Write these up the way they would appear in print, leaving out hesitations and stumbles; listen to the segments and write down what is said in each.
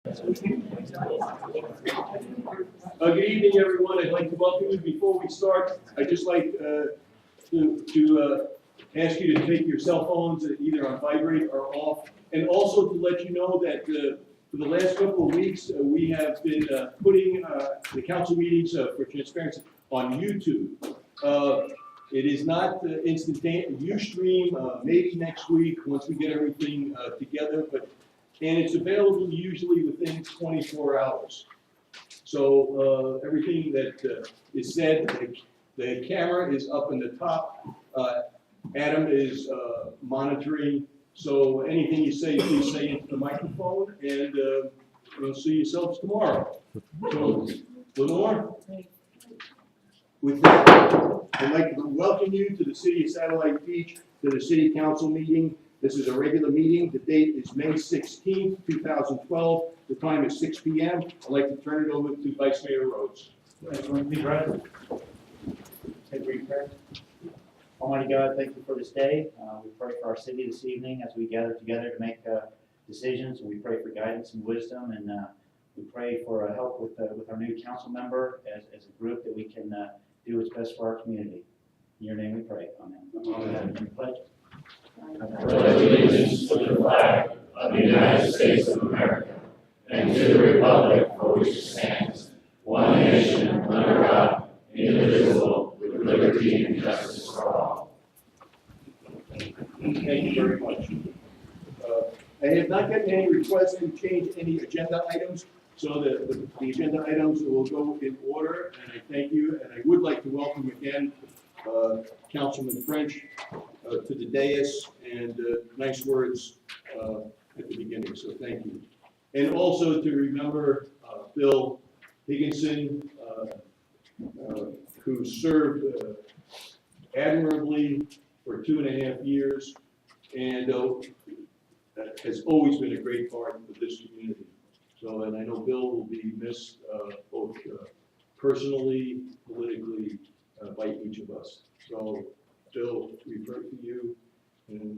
Good evening, everyone. I'd like to welcome you. Before we start, I'd just like to ask you to take your cell phones either on vibrate or off, and also to let you know that for the last couple of weeks, we have been putting the council meetings for transparency on YouTube. It is not instantaneous. Ustream maybe next week once we get everything together, and it's available usually within 24 hours. So everything that is said, the camera is up in the top. Adam is monitoring. So anything you say, please say into the microphone, and you'll see yourselves tomorrow. So, Lenore, with that, I'd like to welcome you to the City of Satellite Beach, to the City Council meeting. This is a regular meeting. The date is May 16th, 2012. The time is 6 p.m. I'd like to turn it over to Vice Mayor Rhodes. Almighty God, thank you for this day. We pray for our city this evening as we gather together to make decisions. We pray for guidance and wisdom, and we pray for help with our new council member as a group that we can do what's best for our community. In your name we pray. Amen. Amen. Pledge. Pledge allegiance to the flag of the United States of America and to the republic for which it stands, one nation under God, indivisible, with liberty and justice for all. Thank you very much. I have not gotten any requests to change any agenda items, so the agenda items will go in order, and I thank you, and I would like to welcome again Councilman French to the dais, and nice words at the beginning, so thank you. And also to remember Bill Higginson, who served admirably for 2.5 years, and has always been a great part of this community. So, and I know Bill will be missed both personally, politically, by each of us. So, Bill, we pray for you, and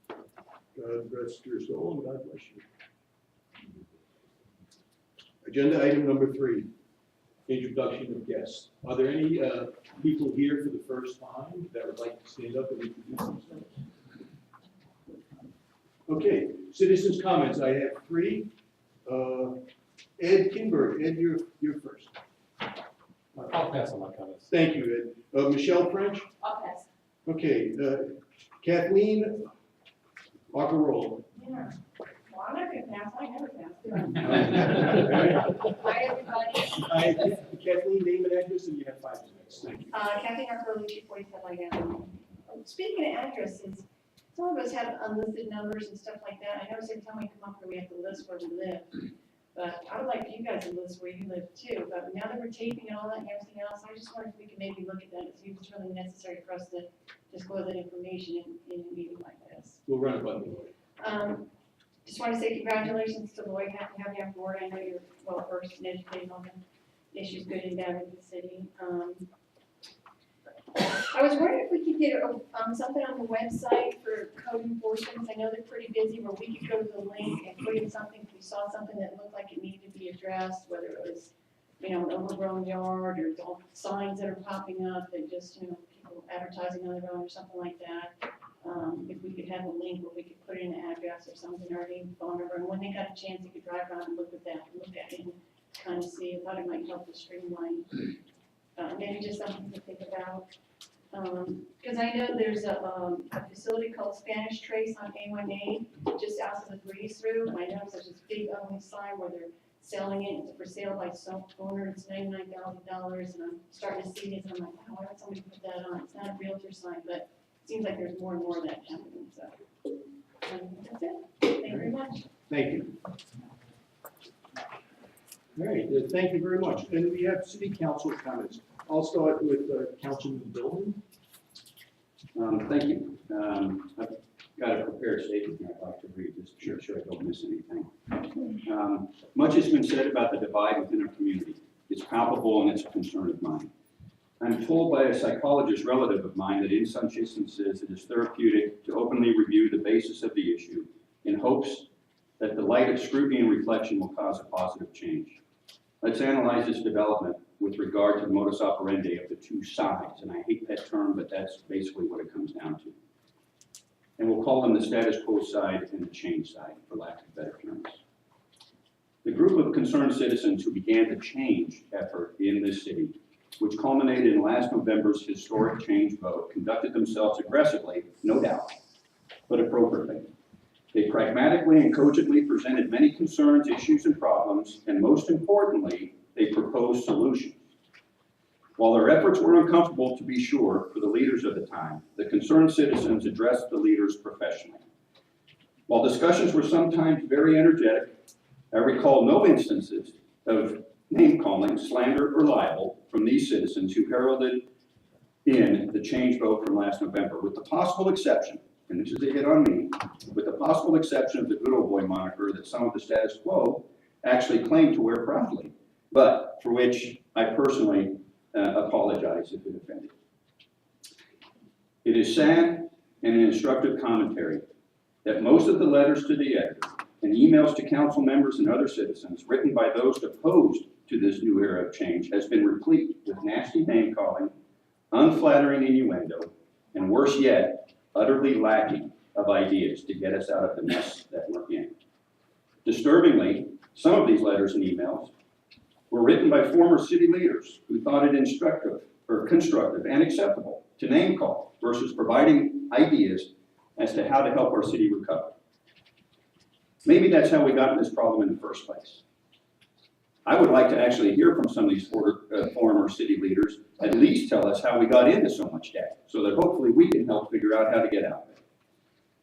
God rest your soul, and God bless you. Agenda item number 3, introduction of guests. Are there any people here for the first time that would like to stand up and introduce themselves? Okay, citizens' comments. I have 3. Ed Kinberg. Ed, you're first. I'll pass on my comments. Thank you, Ed. Michelle French. I'll pass. Okay, Kathleen Arcarola. Yeah. Well, I'm not gonna pass, I never pass, do I? Hi, everybody. Kathleen, name and address, and you have 5 minutes. Thank you. Kathy Harper, 247 Ligon. Speaking of addresses, some of us have unlisted numbers and stuff like that. I know every time we come up here, we have to list where we live. But I would like you guys to list where you live too. But now that we're taping and all that and everything else, I just wonder if we can maybe look at that and see if it's really necessary for us to disclose that information in a meeting like this. We'll run it by the Just want to say congratulations to Lloyd, happy to have you on board. I know you're well versed and educated on the issues good and bad with the city. I was wondering if we could get something on the website for code enforcement. I know they're pretty busy, where we could go to the link and put in something if we saw something that looked like it needed to be addressed, whether it was, an overgrown yard or all signs that are popping up that just, people advertising on their own or something like that. If we could have a link where we could put in an address or something or a phone number, and when they got a chance, they could drive around and look at it and kind of see. I thought it might help to streamline. Maybe just something to think about. Because I know there's a facility called Spanish Trace on A1A, just outside of Breeze Through, and I know there's this big ugly sign where they're selling it, it's for sale by some owner, it's $99,000, and I'm starting to see this, and I'm like, wow, why would somebody put that on? It's not a realtor sign, but it seems like there's more and more of that happening, so. That's it, thank you very much. Thank you. All right, thank you very much. And we have city council comments. I'll start with Councilman Billman. Thank you. I've got a prepared statement here I'd like to read, just to make sure I don't miss anything. Much has been said about the divide within our community. It's palpable and it's a concern of mine. I'm told by a psychologist relative of mine that in such instances it is therapeutic to openly review the basis of the issue in hopes that the light of scrutiny and reflection will cause a positive change. Let's analyze this development with regard to the modus operandi of the two sides, and I hate that term, but that's basically what it comes down to. And we'll call them the status quo side and the change side, for lack of better terms. The group of concerned citizens who began the change effort in this city, which culminated in last November's historic change vote, conducted themselves aggressively, no doubt, but appropriately. They pragmatically and cogently presented many concerns, issues, and problems, and most importantly, they proposed solutions. While their efforts were uncomfortable, to be sure, for the leaders of the time, the concerned citizens addressed the leaders professionally. While discussions were sometimes very energetic, I recall no instances of name-calling, slander, or libel from these citizens who heralded in the change vote from last November, with the possible exception, and this is a hit on me, with the possible exception of the good old boy moniker that some of the status quo actually claim to wear proudly, but for which I personally apologize if it offended. It is sad and an instructive commentary that most of the letters to the editor and emails to council members and other citizens written by those opposed to this new era of change has been replete with nasty name-calling, unflattering innuendo, and worse yet, utterly lacking of ideas to get us out of the mess that we're in. Disturbingly, some of these letters and emails were written by former city leaders who thought it instructive or constructive and acceptable to name call versus providing ideas as to how to help our city recover. Maybe that's how we got in this problem in the first place. I would like to actually hear from some of these former city leaders, at least tell us how we got into so much debt, so that hopefully we can help figure out how to get out of it.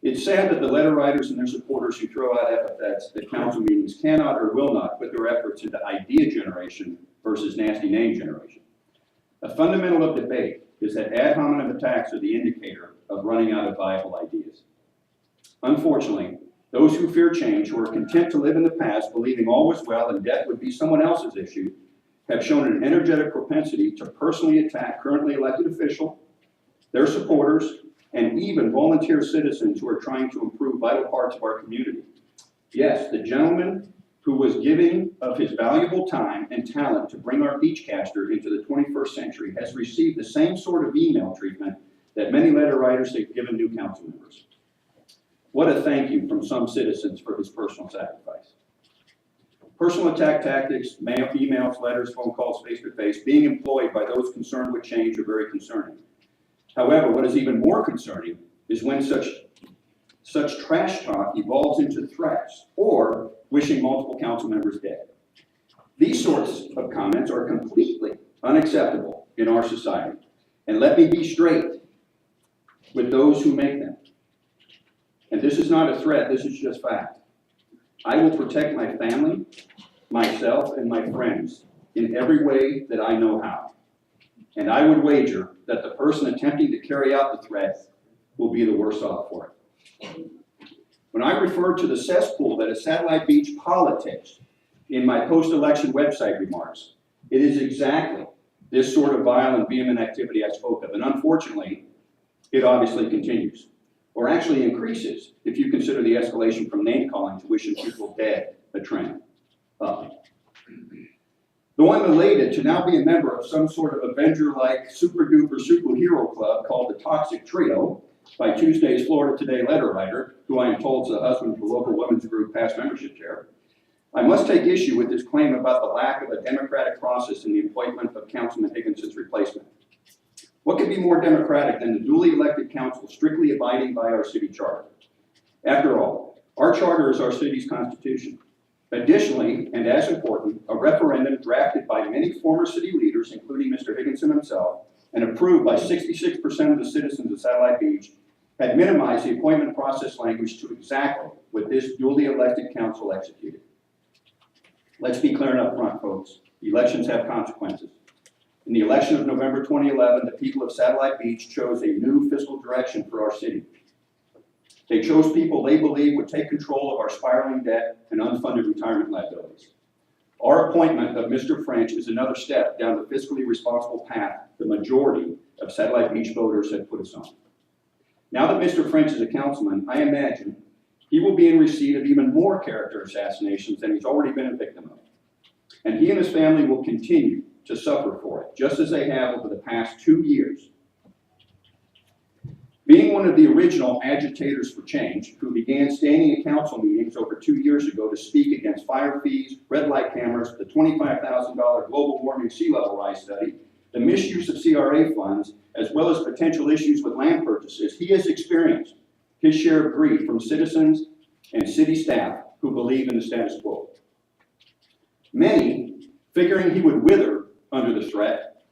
It's sad that the letter writers and their supporters who throw out epithets at council meetings cannot or will not put their efforts into idea generation versus nasty name generation. A fundamental of debate is that ad hominem attacks are the indicator of running out of viable ideas. Unfortunately, those who fear change, who are content to live in the past, believing all was well and debt would be someone else's issue, have shown an energetic propensity to personally attack currently elected officials, their supporters, and even volunteer citizens who are trying to improve vital parts of our community. Yes, the gentleman who was giving of his valuable time and talent to bring our Beachcaster into the 21st century has received the same sort of email treatment that many letter writers have given new council members. What a thank you from some citizens for his personal sacrifice. Personal attack tactics, mail, emails, letters, phone calls, face-to-face, being employed by those concerned with change are very concerning. However, what is even more concerning is when such trash talk evolves into threats or wishing multiple council members dead. These sorts of comments are completely unacceptable in our society. And let me be straight with those who make them. And this is not a threat, this is just fact. I will protect my family, myself, and my friends in every way that I know how. And I would wager that the person attempting to carry out the threat will be the worse off for it. When I refer to the cesspool that is Satellite Beach politics in my post-election website remarks, it is exactly this sort of vile and vehement activity I spoke of. And unfortunately, it obviously continues, or actually increases if you consider the escalation from name-calling to wishing people dead a trend. Though I'm elated to now be a member of some sort of Avenger-like super-duper superhero club called the Toxic Trio by Tuesday's Florida Today letter writer, who I am told is the husband of the local women's group past membership chair, I must take issue with this claim about the lack of a democratic process in the appointment of Councilman Higginson's replacement. What could be more democratic than the duly elected council strictly abiding by our city charter? After all, our charter is our city's constitution. Additionally, and as important, a referendum drafted by many former city leaders, including Mr. Higginson himself, and approved by 66% of the citizens of Satellite Beach, had minimized the appointment process language to exactly what this duly elected council executed. Let's be clear and upfront, folks. Elections have consequences. In the election of November 2011, the people of Satellite Beach chose a new fiscal direction for our city. They chose people they believe would take control of our spiraling debt and unfunded retirement liabilities. Our appointment of Mr. French is another step down the fiscally responsible path the majority of Satellite Beach voters have put us on. Now that Mr. French is a councilman, I imagine he he will be in receipt of even more character assassinations than he's already been a victim of. And he and his family will continue to suffer for it, just as they have over the past 2 years. Being one of the original agitators for change, who began standing at council meetings over 2 years ago to speak against fire fees, red light cameras, the $25,000 global warming sea level rise study, the misuse of CRA funds, as well as potential issues with land purchases, he has experienced his share of grief from citizens and city staff who believe in the status quo. Many, figuring he would wither under the threat,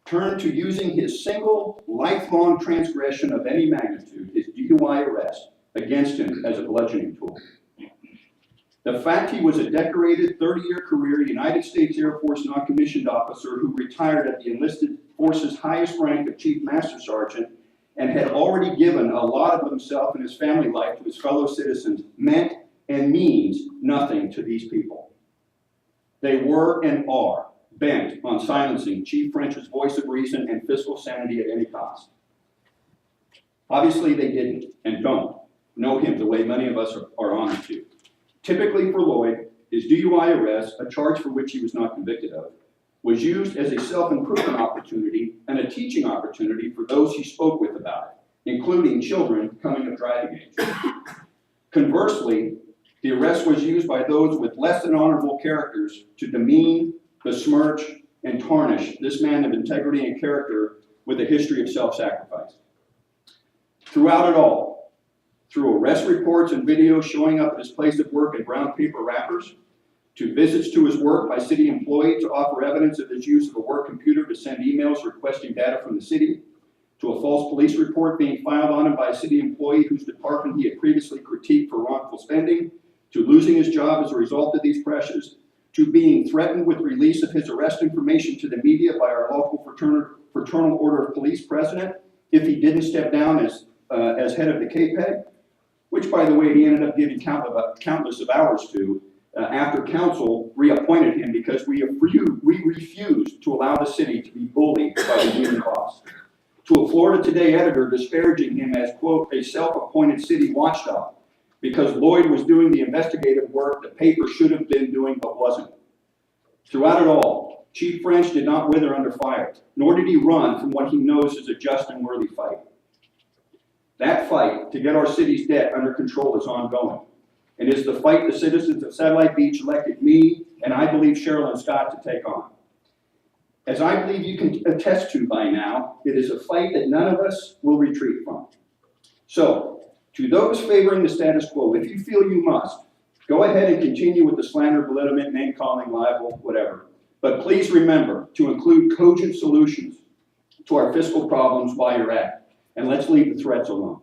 turned to using his single lifelong transgression of any magnitude, his DUI arrest, against him as a bludgeoning tool. The fact he was a decorated 30-year career United States Air Force non-commissioned officer who retired at the enlisted force's highest rank of Chief Master Sergeant and had already given a lot of himself and his family life to his fellow citizens meant and means nothing to these people. They were and are bent on silencing Chief French's voice of reason and fiscal sanity at any cost. Obviously, they didn't and don't know him the way many of us are honored to. Typically for Lloyd, his DUI arrest, a charge for which he was not convicted of, was used as a self-improvement opportunity and a teaching opportunity for those he spoke with about it, including children coming of driving age. Conversely, the arrest was used by those with less than honorable characters to demean, besmirch, and tarnish this man of integrity and character with a history of self-sacrifice. Throughout it all, through arrest reports and videos showing up at his place of work in brown paper wrappers, to visits to his work by city employees to offer evidence of his use of a work computer to send emails requesting data from the city, to a false police report being filed on him by a city employee whose department he had previously critiqued for wrongful spending, to losing his job as a result of these pressures, to being threatened with release of his arrest information to the media by our local fraternal order of police president if he didn't step down as head of the KPEG, which, by the way, he ended up giving countless of hours to after council reappointed him because we refused to allow the city to be bullied by the union boss. To a Florida Today editor disparaging him as, quote, a self-appointed city watchdog because Lloyd was doing the investigative work the paper should have been doing but wasn't. Throughout it all, Chief French did not wither under fire, nor did he run from what he knows is a just and worthy fight. That fight to get our city's debt under control is ongoing, and is the fight the citizens of Satellite Beach elected me, and I believe Sherilyn Scott, to take on. As I believe you can attest to by now, it is a fight that none of us will retreat from. So, to those favoring the status quo, if you feel you must, go ahead and continue with the slander, belittlement, name-calling, libel, whatever. But please remember to include cogent solutions to our fiscal problems while you're at it, and let's leave the threats alone.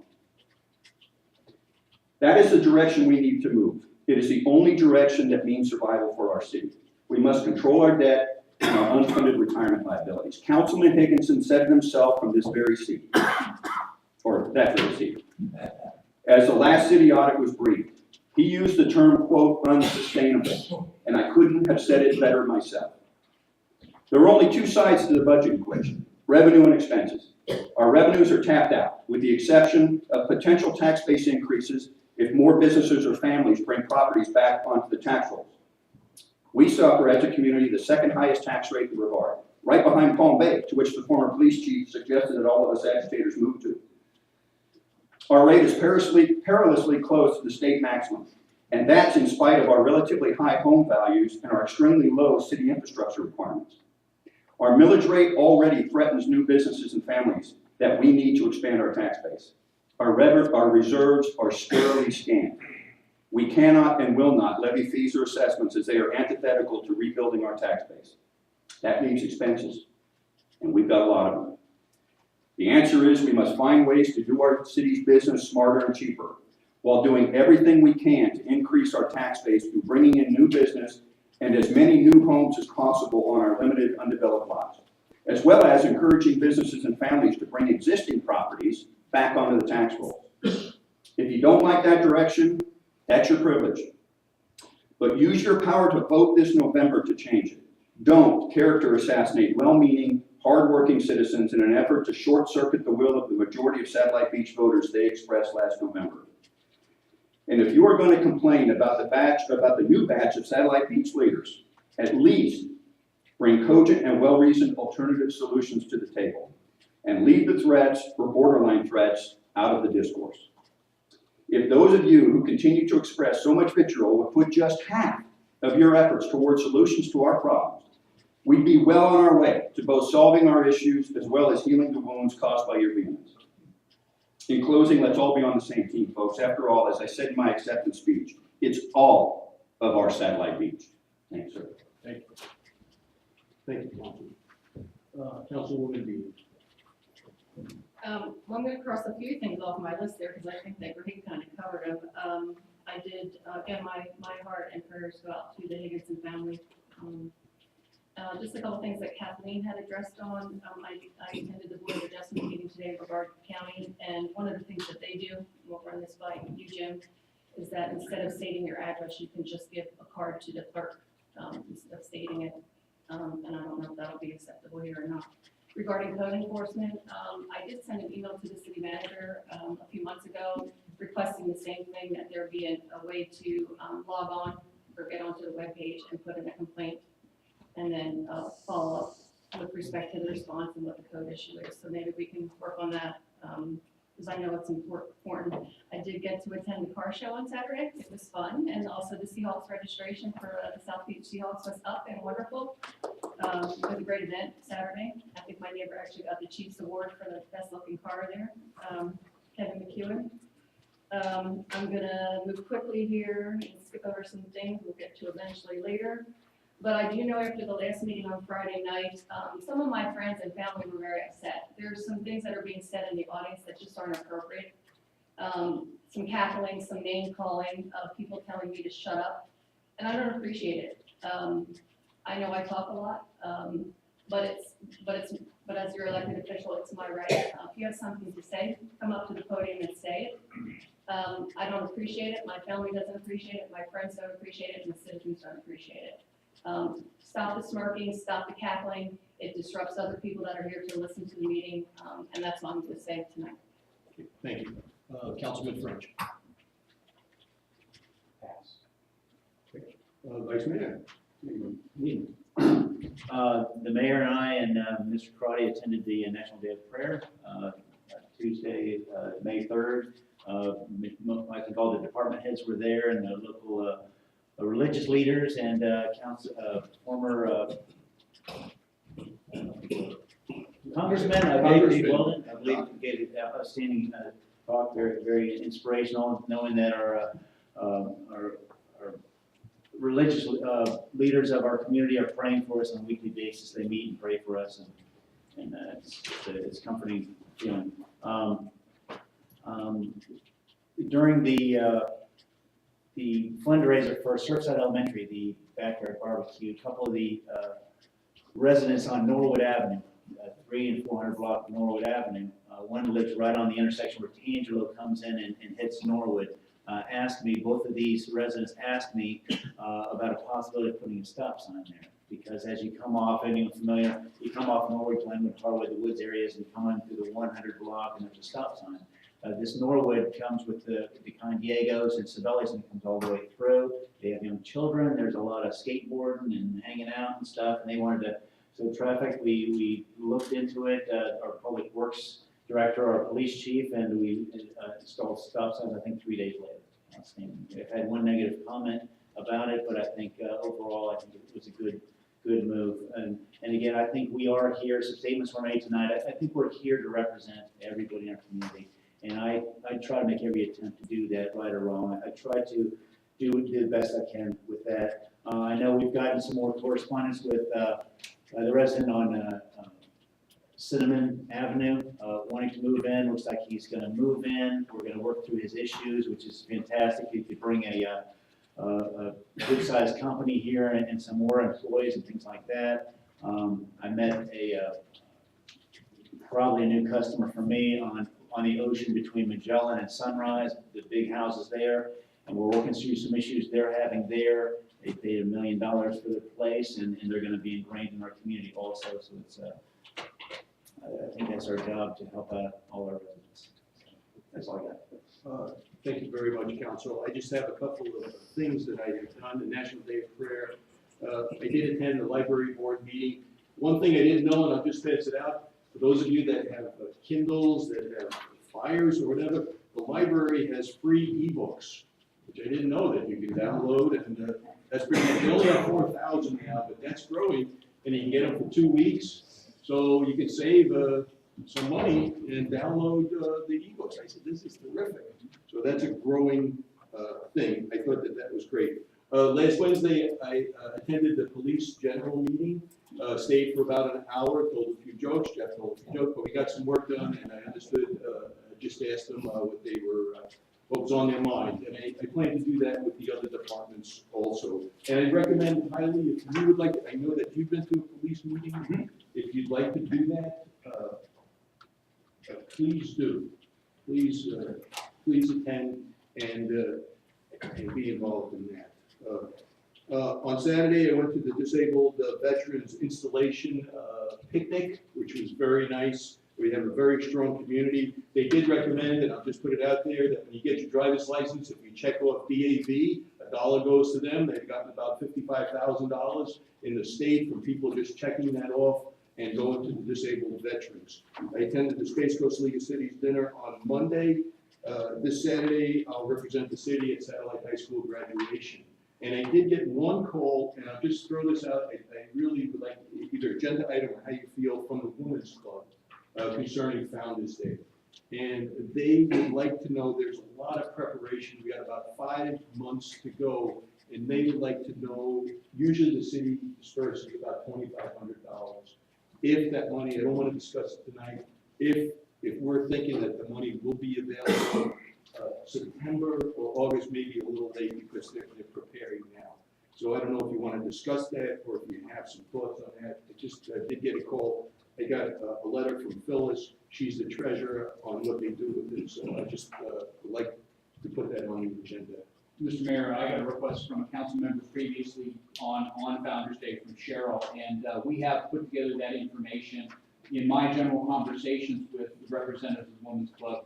That is the direction we need to move. It is the only direction that means survival for our city. We must control our debt and our unfunded retirement liabilities. Councilman Higginson said it himself from this very seat, or that very seat. As the last city audit was briefed, he used the term, quote, unsustainable, and I couldn't have said it better myself. There are only two sides to the budget equation, revenue and expenses. Our revenues are tapped out, with the exception of potential tax base increases if more businesses or families bring properties back onto the tax rolls. We suffer as a community the second highest tax rate in Brevard, right behind Palm Bay, to which the former police chief suggested that all of us agitators move to. Our rate is perilously close to the state maximum, and that's in spite of our relatively high home values and our extremely low city infrastructure requirements. Our millage rate already threatens new businesses and families that we need to expand our tax base. Our reserves are scarily scant. We cannot and will not levy fees or assessments as they are antithetical to rebuilding our tax base. That means expenses, and we've got a lot of them. The answer is we must find ways to do our city's business smarter and cheaper, while doing everything we can to increase our tax base through bringing in new business and as many new homes as possible on our limited undeveloped lots, as well as encouraging businesses and families to bring existing properties back onto the tax roll. If you don't like that direction, that's your privilege. But use your power to vote this November to change it. Don't character assassinate well-meaning, hardworking citizens in an effort to short-circuit the will of the majority of Satellite Beach voters they expressed last November. And if you are going to complain about the new batch of Satellite Beach leaders, at least bring cogent and well-reasoned alternative solutions to the table, and leave the threats or borderline threats out of the discourse. If those of you who continue to express so much vitriol would put just half of your efforts towards solutions to our problems, we'd be well on our way to both solving our issues as well as healing the wounds caused by your vehemence. In closing, let's all be on the same team, folks. After all, as I said in my acceptance speech, it's all of our Satellite Beach. Thanks, sir. Thank you. Thank you, Councilman. Councilwoman Dean. Well, I'm gonna cross a few things off my list there, because I think that Greg kind of covered them. I did, again, my heart and prayers go out to the Higginson family. Just a couple things that Kathleen had addressed on. I attended the Board of Adjustment meeting today in Brevard County, and one of the things that they do, we'll run this by you, Jim, is that instead of stating your address, you can just give a card to the clerk, instead of stating it. And I don't know if that'll be acceptable here or not. Regarding code enforcement, I did send an email to the city manager a few months ago requesting the same thing, that there be a way to log on or get onto the webpage and put in a complaint, and then follow up with respect to the response and what the code issue is. So maybe we can work on that, because I know it's important. I did get to attend the car show on Saturday. It was fun, and also the Seahawks registration for the South Beach Seahawks was up and wonderful. It was a great event Saturday. I think my neighbor actually got the Chiefs Award for the best looking car there, Kevin McEwen. I'm gonna move quickly here and skip over some things we'll get to eventually later. But I do know after the last meeting on Friday night, some of my friends and family were very upset. There's some things that are being said in the audience that just aren't appropriate. Some cackling, some name calling, people telling me to shut up, and I don't appreciate it. I know I talk a lot, but as your elected official, it's my right. If you have something to say, come up to the podium and say it. I don't appreciate it, my family doesn't appreciate it, my friends don't appreciate it, and the citizens don't appreciate it. Stop the smirking, stop the cackling. It disrupts other people that are here to listen to the meeting, and that's what I'm going to say tonight. Okay, thank you. Councilman French. Pass. Vice Mayor. The mayor and I and Mr. Crotty attended the National Day of Prayer Tuesday, May 3rd. I think all the department heads were there, and the local religious leaders and former Congressman David Weldon, I believe, gave an outstanding talk, very, very inspirational, knowing that our religious leaders of our community are praying for us on a weekly basis. They meet and pray for us, and it's comforting feeling. During the fundraiser for Surfside Elementary, the backyard barbecue, a couple of the residents on Norwood Avenue, 300 and 400 block Norwood Avenue, one lives right on the intersection where Tangelo comes in and hits Norwood, asked me, both of these residents asked me about a possibility of putting a stop sign there. Because as you come off, anyone familiar, you come off Norwood, Glenwood, Harwood, the Woods areas, and come in through the 100 block, and there's a stop sign. This Norwood comes with the Con Diegos and Sabelli's, and it comes all the way through. They have young children. There's a lot of skateboarding and hanging out and stuff, and they wanted to. So traffic, we looked into it. Our public works director, our police chief, and we installed stop signs. I think 3 days later. I've had one negative comment about it, but I think overall, I think it was a good move. And again, I think we are here. Some statements were made tonight. I think we're here to represent everybody in our community. And I try to make every attempt to do that, right or wrong. I try to do the best I can with that. I know we've gotten some more correspondence with the resident on Cinnamon Avenue wanting to move in. Looks like he's going to move in. We're going to work through his issues, which is fantastic. He could bring a good-sized company here and some more employees and things like that. I met probably a new customer for me on the ocean between Magellan and Sunrise, the big houses there, and we're working through some issues they're having there. They paid $1 million for their place, and they're going to be ingrained in our community also. So it's I think that's our job, to help out all our residents. So that's all I got. Thank you very much, Council. I just have a couple of things that I have done, the National Day of Prayer. I did attend the library board meeting. One thing I didn't know, and I'll just pass it out, for those of you that have Kindles, that have Fires or whatever, the library has free ebooks, which I didn't know that you can download, and that's pretty much, they only have 4,000 now, but that's growing, and you can get them for 2 weeks, so you can save some money and download the ebooks. I said, this is terrific. So that's a growing thing. I thought that was great. Last Wednesday, I attended the police general meeting, stayed for about an hour, told a few jokes, Jeff told a few jokes, but we got some work done, and I understood, just asked them what was on their mind. And I plan to do that with the other departments also. And I recommend highly, if you would like, I know that you've been to a police meeting, if you'd like to do that, please do. Please attend and be involved in that. On Saturday, I went to the Disabled Veterans Installation Picnic, which was very nice. We have a very strong community. They did recommend, and I'll just put it out there, that when you get your driver's license, if you check off DAV, $1 goes to them. They've gotten about $55,000 in the state from people just checking that off and going to the disabled veterans. I attended the Space Coast League of Cities dinner on Monday. This Saturday, I'll represent the city at Satellite High School graduation. And I did get one call, and I'll just throw this out, I really would like either agenda item or how you feel from the Women's Club concerning Founder's Day. And they would like to know, there's a lot of preparation, we got about 5 months to go, and they would like to know, usually the city disperses about $2,500. If that money, I don't want to discuss it tonight, if we're thinking that the money will be available September or August, maybe a little late because they're preparing now. So I don't know if you want to discuss that or if you have some thoughts on that. I just did get a call. I got a letter from Phyllis. She's the treasurer on what they do with it. So I just would like to put that on the agenda. Mr. Mayor, I got a request from a council member previously on Founder's Day from Cheryl, and we have put together that information. In my general conversations with the representatives of the Women's Club,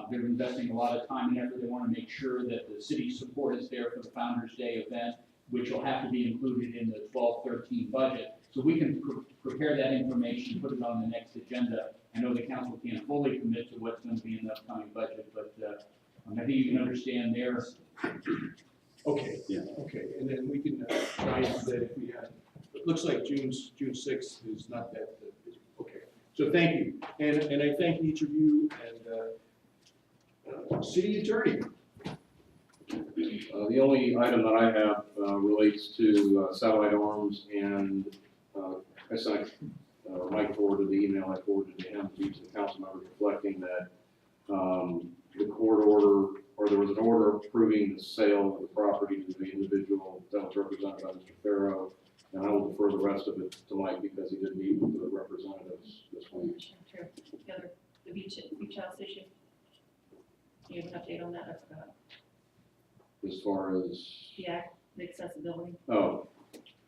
they're investing a lot of time and effort. They want to make sure that the city's support is there for the Founder's Day event, which will have to be included in the 12-13 budget. So we can prepare that information, put it on the next agenda. I know the council can't fully commit to what's going to be in the upcoming budget, but I think you can understand there. Okay, Yeah. okay, and then we can try and do that if we have, it looks like June 6th is not that, okay. So thank you, and I thank each of you, and city attorney. The only item that I have relates to Satellite Arms, and I sent Mike forwarded the email I forwarded to him, to each of the council members, reflecting that the court order, or there was an order approving the sale of the property to the individual that was represented by Mr. Farrow, and I will defer the rest of it to Mike because he did meet with the representatives this week. Sure. The beach house issue. Do you have an update on that? I forgot. As far as, The accessibility, oh,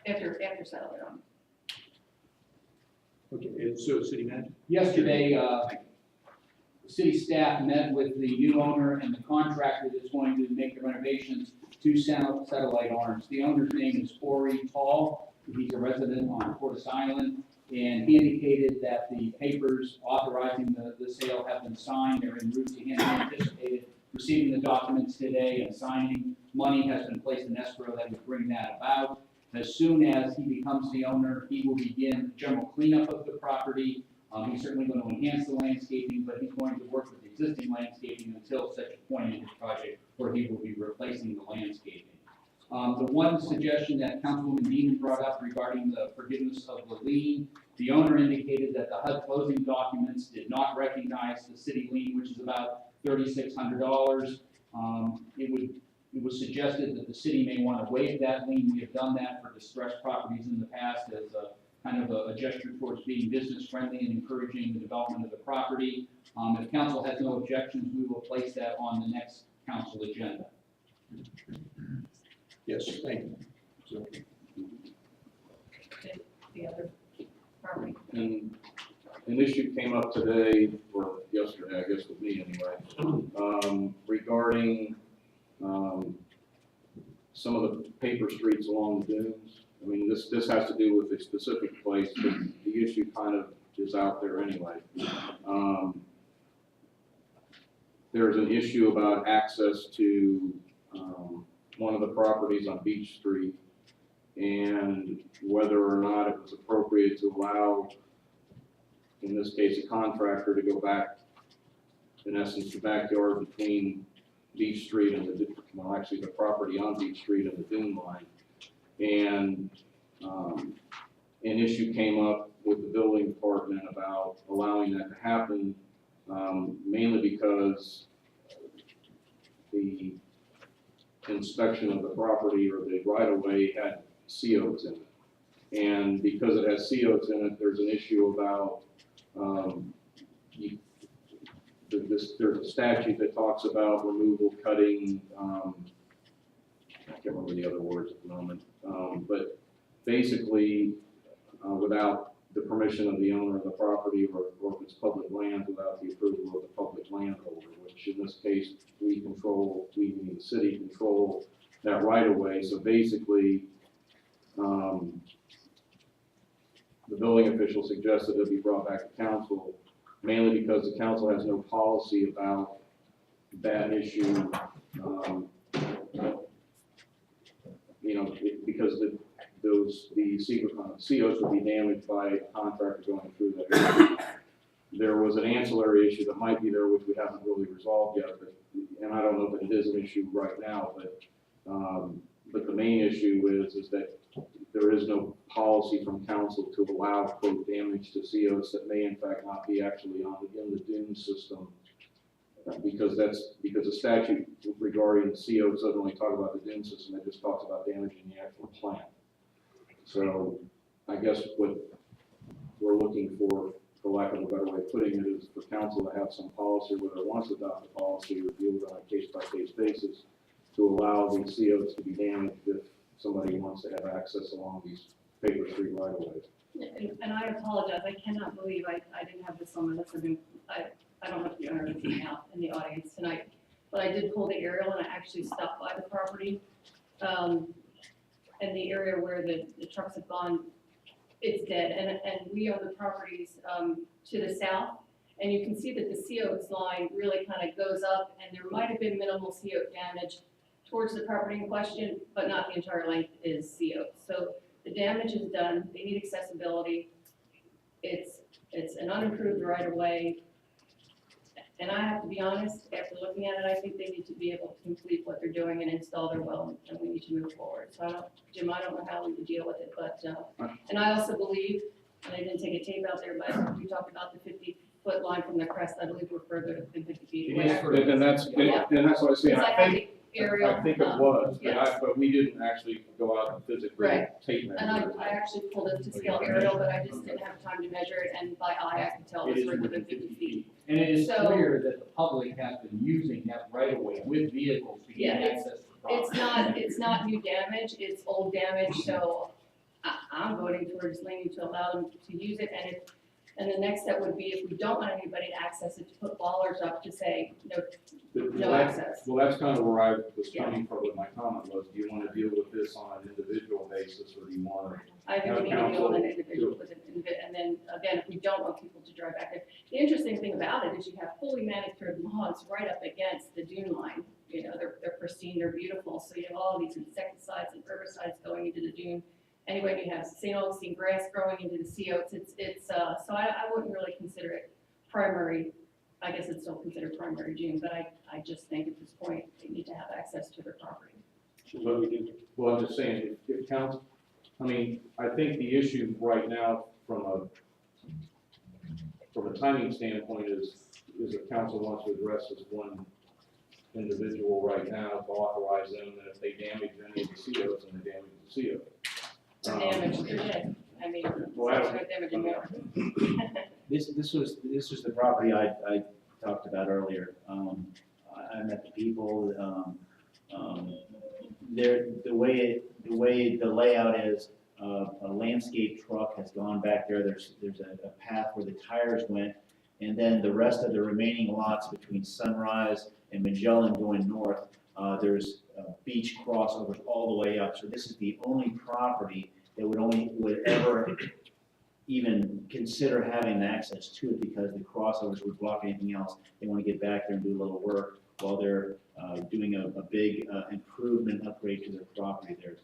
after satellite on. Okay, and so city manager? Yesterday, the city staff met with the new owner and the contractor that's going to make the renovations to Satellite Arms. The owner's name is Corey Tall. He's a resident on Cordes Island, and he indicated that the papers authorizing the sale have been signed. They're en route to him. He anticipated receiving the documents today and signing. Money has been placed in escrow that would bring that about. As soon as he becomes the owner, he will begin general cleanup of the property. He's certainly going to enhance the landscaping, but he's going to work with existing landscaping until such a point in his project where he will be replacing the landscaping. The one suggestion that Councilwoman Dean brought up regarding the forgiveness of the lien, the owner indicated that the HUD closing documents did not recognize the city lien, which is about $3,600. It was suggested that the city may want to waive that lien. We have done that for distressed properties in the past as a kind of a gesture towards being business friendly and encouraging the development of the property. If council has no objections, we will place that on the next council agenda. Yes, thank you. So, The other property. and an issue came up today, or yesterday, I guess with me anyway, regarding, some of the paper streets along the dunes. I mean, this has to do with a specific place, but the issue kind of is out there anyway. There's an issue about access to, one of the properties on Beach Street, and whether or not it was appropriate to allow, in this case, a contractor to go back, in essence, the backyard between Beach Street and well, actually the property on Beach Street and the dune line. And an issue came up with the building department about allowing that to happen, mainly because the inspection of the property or the right-of-way had COs in it. And because it has COs in it, there's an issue about, there's a statute that talks about removal, cutting, I can't remember the other words at the moment, but basically, without the permission of the owner of the property, or if it's public land, without the approval of the public landholder, which in this case, we meaning the city, control that right of way. So basically, the building official suggested it be brought back to council, mainly because the council has no policy about that issue. Because the secret COs would be damaged by a contractor going through that area. There was an ancillary issue that might be there, which we haven't really resolved yet, and I don't know if it is an issue right now, but the main issue is that there is no policy from council to allow, quote, damage to COs that may in fact not be actually in the dune system. Because the statute regarding the COs doesn't only talk about the dune system, it just talks about damaging the actual plant. So I guess what we're looking for lack of a better way of putting it, is for council to have some policy, whether it wants to adopt a policy or deal with it on a case-by-case basis, to allow these COs to be damaged if somebody wants to have access along these paper street right-of-ways. And I apologize, I cannot believe I didn't have this on my list. I don't have the owner of the out in the audience tonight, but I did pull the aerial and I actually stopped by the property. And the area where the trucks have gone, it's dead. And we own the properties to the south. And you can see that the CO's line really kind of goes up, and there might have been minimal CO damage towards the property in question, but not the entire length is CO. So the damage is done, they need accessibility. It's an unimproved right of way. And I have to be honest, after looking at it, I think they need to be able to complete what they're doing and install their well, and we need to move forward. So Jim, I don't know how we would deal with it, but, and I also believe, and I didn't take a tape out there, but we talked about the 50-foot line from the crest. I believe we're further than 50 feet away. And that's what I was saying, Because I think, aerial, I think it was, yes. but we didn't actually go out and physically Right. tape And measure. I actually pulled it to scale aerial, but I just didn't have time to measure it, and by eye, I could tell it was further than 50 feet. And it is So- clear that the public has been using that right of way with vehicles to Yeah, gain access to the property. It's not new damage, it's old damage, so I'm voting towards leaning to allow them to use it, and the next step would be, if we don't want anybody to access it, to put ballers up to say, no access. Well, that's kind of where I was coming from with my comment was, do you want to deal with this on an individual basis, or do you want to? I think we need to deal with an individual, and then, again, if we don't want people to drive back there. The interesting thing about it is you have fully manicured lawns right up against the dune line. You know, they're pristine, they're beautiful, so you have all these insecticides and herbicides going into the dune. Anyway, you have St. Augustine grass growing into the COs. So I wouldn't really consider it primary. I guess it's still considered primary dune, but I just think at this point, they need to have access to their property. Well, I'm just saying, if council, I mean, I think the issue right now from a timing standpoint is if council wants to address this one individual right now, to authorize them that if they damage any of the COs, then they damage the CO. Damage, they're dead. I mean, Well, I it's don't- not damaging more. This was the property I talked about earlier. I met the people, the way the layout is, a landscape truck has gone back there. There's a path where the tires went, And then the rest of the remaining lots between Sunrise and Magellan going north, there's beach crossovers all the way up. So this is the only property that would ever even consider having access to it because the crossovers would block anything else. They want to get back there and do a little work while they're doing a big improvement upgrade to their property there.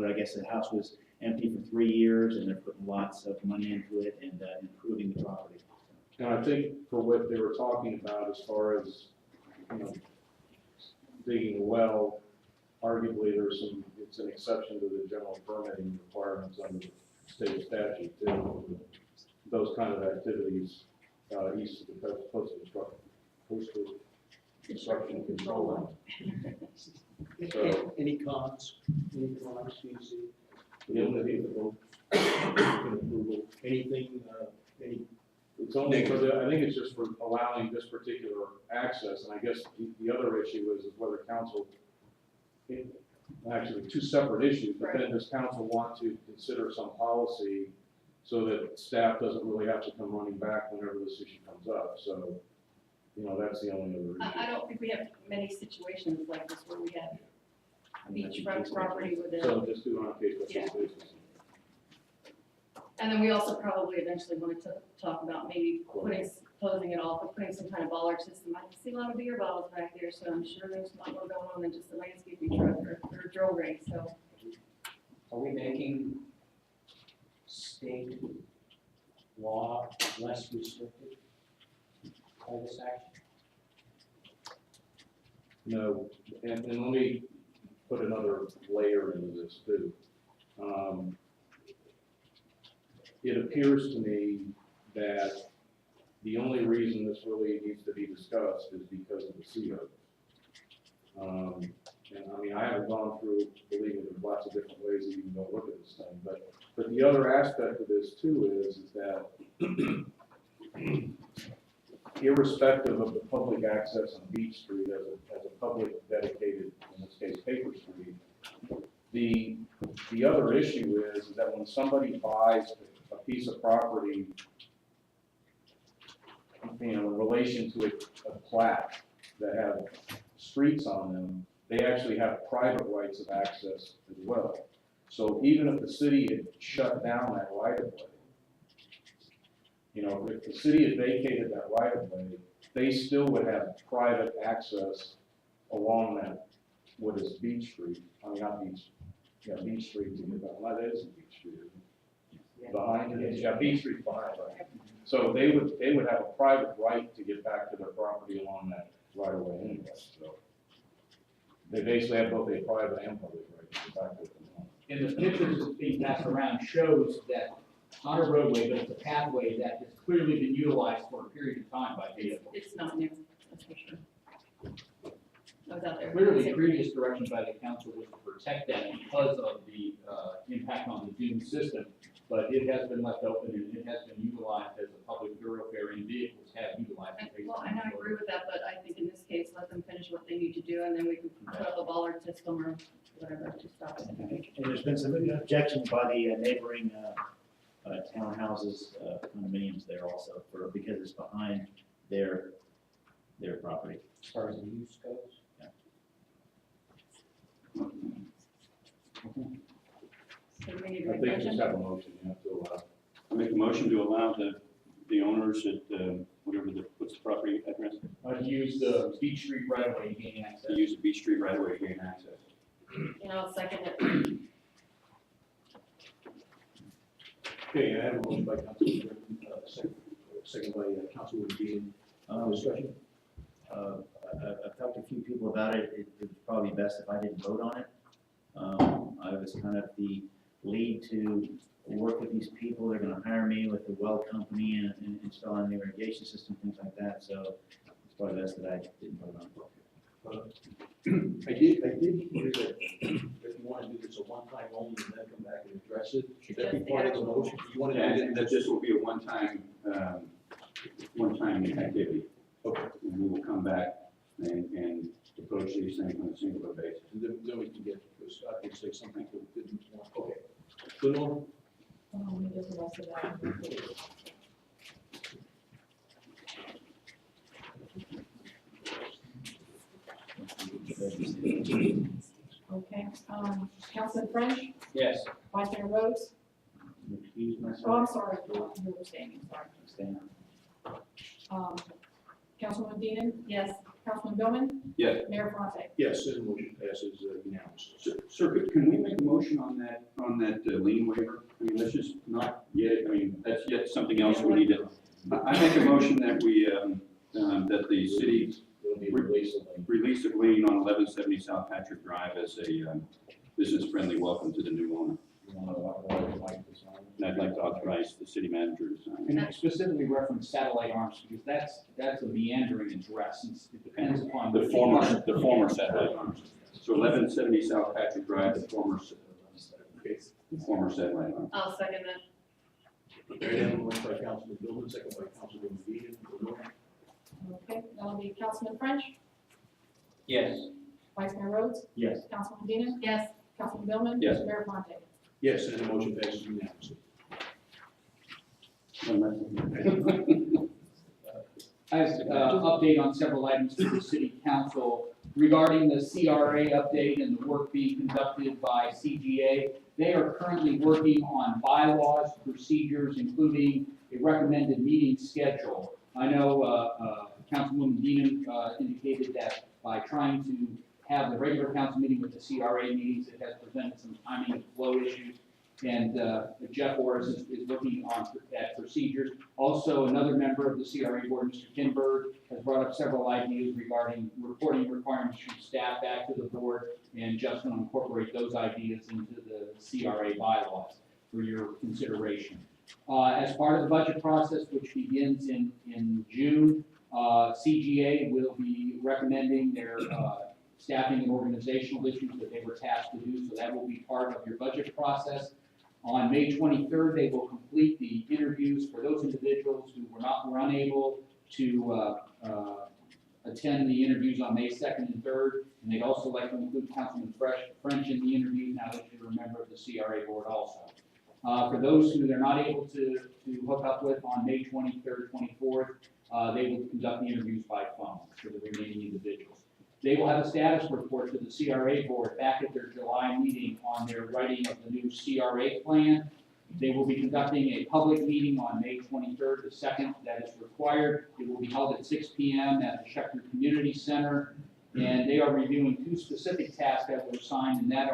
I guess the house was empty for 3 years and they're putting lots of money into it and improving the property. And I think for what they were talking about as far as, digging a well, arguably it's an exception to the general permitting requirements under the state statute too. Those kind of activities, east of the coastal construction control line. So, Any cons, do you see? the only, Approval, anything, any? it's only for the, I think it's just for allowing this particular access, and I guess the other issue is whether council, actually two separate issues, but then does council want to consider some policy so that staff doesn't really have to come running back whenever this issue comes up, so, that's the only other issue. I don't think we have many situations like this where we have beachfront property with it. So just do it on a case-by-case basis. And then we also probably eventually wanted to talk about maybe closing it off or putting some kind of bollard system. I can see a lot of beer bottles back there, so I'm sure there's a lot more going on than just a landscaping truck or a drill rig, so. Are we making state law less restrictive by this action? No, and let me put another layer into this too. It appears to me that the only reason this really needs to be discussed is because of the CO. And I mean, I haven't gone through, believe me, there's lots of different ways that you can go look at this thing, but the other aspect of this too is that irrespective of the public access on Beach Street as a public dedicated, in this case, paper street, the other issue is that when somebody buys a piece of property, in relation to a plat that have streets on them, they actually have private rights of access as well. So even if the city had shut down that right of way, if the city had vacated that right of way, they still would have private access along that, what is Beach Street, Beach Street to get that, well, that isn't Beach Street, is it? Behind it, Beach Street's behind, right? So they would have a private right to get back to their property along that right of way anyway, so. They basically have both a private and public right to get back to it. And the pictures that's being passed around shows that not a roadway, but it's a pathway that has clearly been utilized for a period of time by vehicles. It's not new, that's for sure. I was out there. Clearly, the previous direction by the council was to protect that because of the impact on the dune system, but it has been left open and it has been utilized as a public thoroughfare and vehicles have utilized it. Well, and I agree with that, but I think in this case, let them finish what they need to do, and then we can put up a bollard system or whatever to stop it. And there's been some objections by the neighboring townhouses, condominiums there also, because it's behind their property. As far as the use goes? So we need to I make think a you just motion. have a motion, you have to allow. I make a motion to allow the owners at, what's the property address? Use the Beach Street right away to gain access. To use the Beach Street right away to gain access. And I'll second it. Okay, I have a motion by Councilman, second by Councilwoman Dean. Discussion? I've talked to a few people about it. It was probably best if I didn't vote on it. I was kind of the lead to work with these people. They're gonna hire me with the well company and installing the irrigation system, things like that. So it's probably best that I didn't vote on it. I did hear that if you want to do this a one-time only and then come back and address it, should that be part of the motion? You want to do And that this will be a one-time activity. Okay, And we will come back and approach these things on a singular basis. and then we can get, Scott can say something that didn't want, okay. Good one? We just messed it up. Okay, Councilman French, Yes. Vice Mayor Rhodes, Excuse myself. oh, I'm sorry, you're abstaining, sorry. Stand. Councilwoman Dean, Yes. Councilman Billman, Yes. Mayor Fontaine. Yes, and the motion passes unanimously. Sir, can we make a motion on that lien waiver? I mean, that's just not yet, I mean, that's yet something else we need to. I make a motion that we, that the city It'll be released. release of lien on 1170 South Patrick Drive as a business-friendly welcome to the new owner. You want to authorize Mike to sign? And I'd like to authorize the city manager to sign. And I specifically reference Satellite Arms because that's a meandering address, and it depends upon. The former satellite arms. So 1170 South Patrick Drive, the former satellite arms. I'll second that. Okay, then motion by Councilman Billman, second by Councilman Dean. Okay, that'll be Councilman French, Yes. Vice Mayor Rhodes, Yes. Councilwoman Dean, Yes. Councilman Billman. Yes. Mayor Fontaine. Yes, and the motion passes unanimously. I have update on several items to the city council regarding the CRA update and the work being conducted by CGA. They are currently working on bylaws, procedures, including a recommended meeting schedule. I know Councilwoman Dean indicated that by trying to have the regular council meeting with the CRA meetings, it has presented some timing and flow issues. And Jeff Orris is looking on at procedures. Also, another member of the CRA board, Mr. Kinberg, has brought up several ideas regarding reporting requirements from staff back to the board, and just going to incorporate those ideas into the CRA bylaws for your consideration. As part of the budget process, which begins in June, CGA will be recommending their staffing and organizational issues that they were tasked to do, so that will be part of your budget process. On May 23rd, they will complete the interviews for those individuals who were unable to attend the interviews on May 2nd and 3rd, and they'd also like to include Councilman French in the interviews now that you're a member of the CRA board also. For those who they're not able to hook up with on May 23rd, 24th, they will conduct the interviews by phone for the remaining individuals. They will have a status report to the CRA board back at their July meeting on their writing of the new CRA plan. They will be conducting a public meeting on May 23rd, the second that is required. It will be held at 6 p.m. at the Schechter Community Center. And they are reviewing two specific tasks that were assigned, and that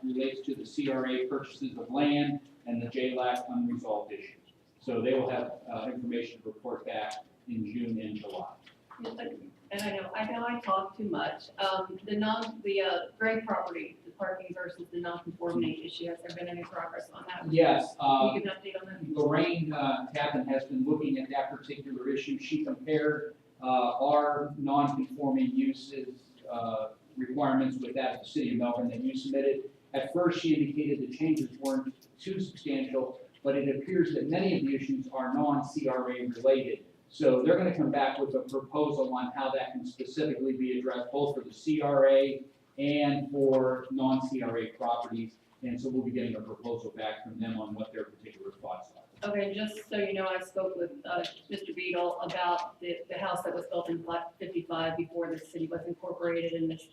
relates to the CRA purchases of land and the JLAC unresolved issues. So they will have information to report back in June and July. And I know I talk too much. The Gray property, the parking versus the non-conformity issue, has there been any progress on that? Yes, Can you give an update on that? Lorraine Tappan has been looking at that particular issue. She compared our non-conforming uses requirements with that of the city of Melbourne that you submitted. At first, she indicated the changes weren't too substantial, but it appears that many of the issues are non-CRA related. So they're going to come back with a proposal on how that can specifically be addressed, both for the CRA and for non-CRA properties. And so we'll be getting a proposal back from them on what their particular thoughts are. Okay, just so you know, I spoke with Mr. Beadle about the house that was built in Block 55 before the city was incorporated, and this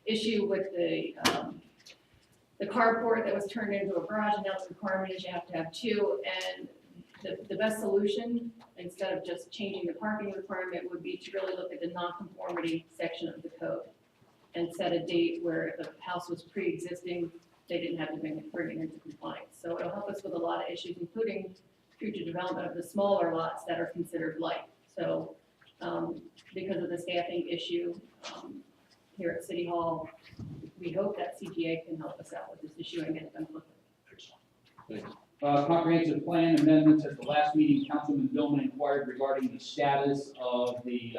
issue with the carport that was turned into a garage, and now the requirement is you have to have two. And the best solution, instead of just changing the parking requirement, would be to really look at the non-conformity section of the code and set a date where if the house was pre-existing, they didn't have to bring it into compliance. So it'll help us with a lot of issues, including future development of the smaller lots that are considered light. So because of the staffing issue here at City Hall, we hope that CGA can help us out with this issue and get it done quickly. Thanks. Comprehensive plan amendments. At the last meeting, Councilman Billman inquired regarding the status of the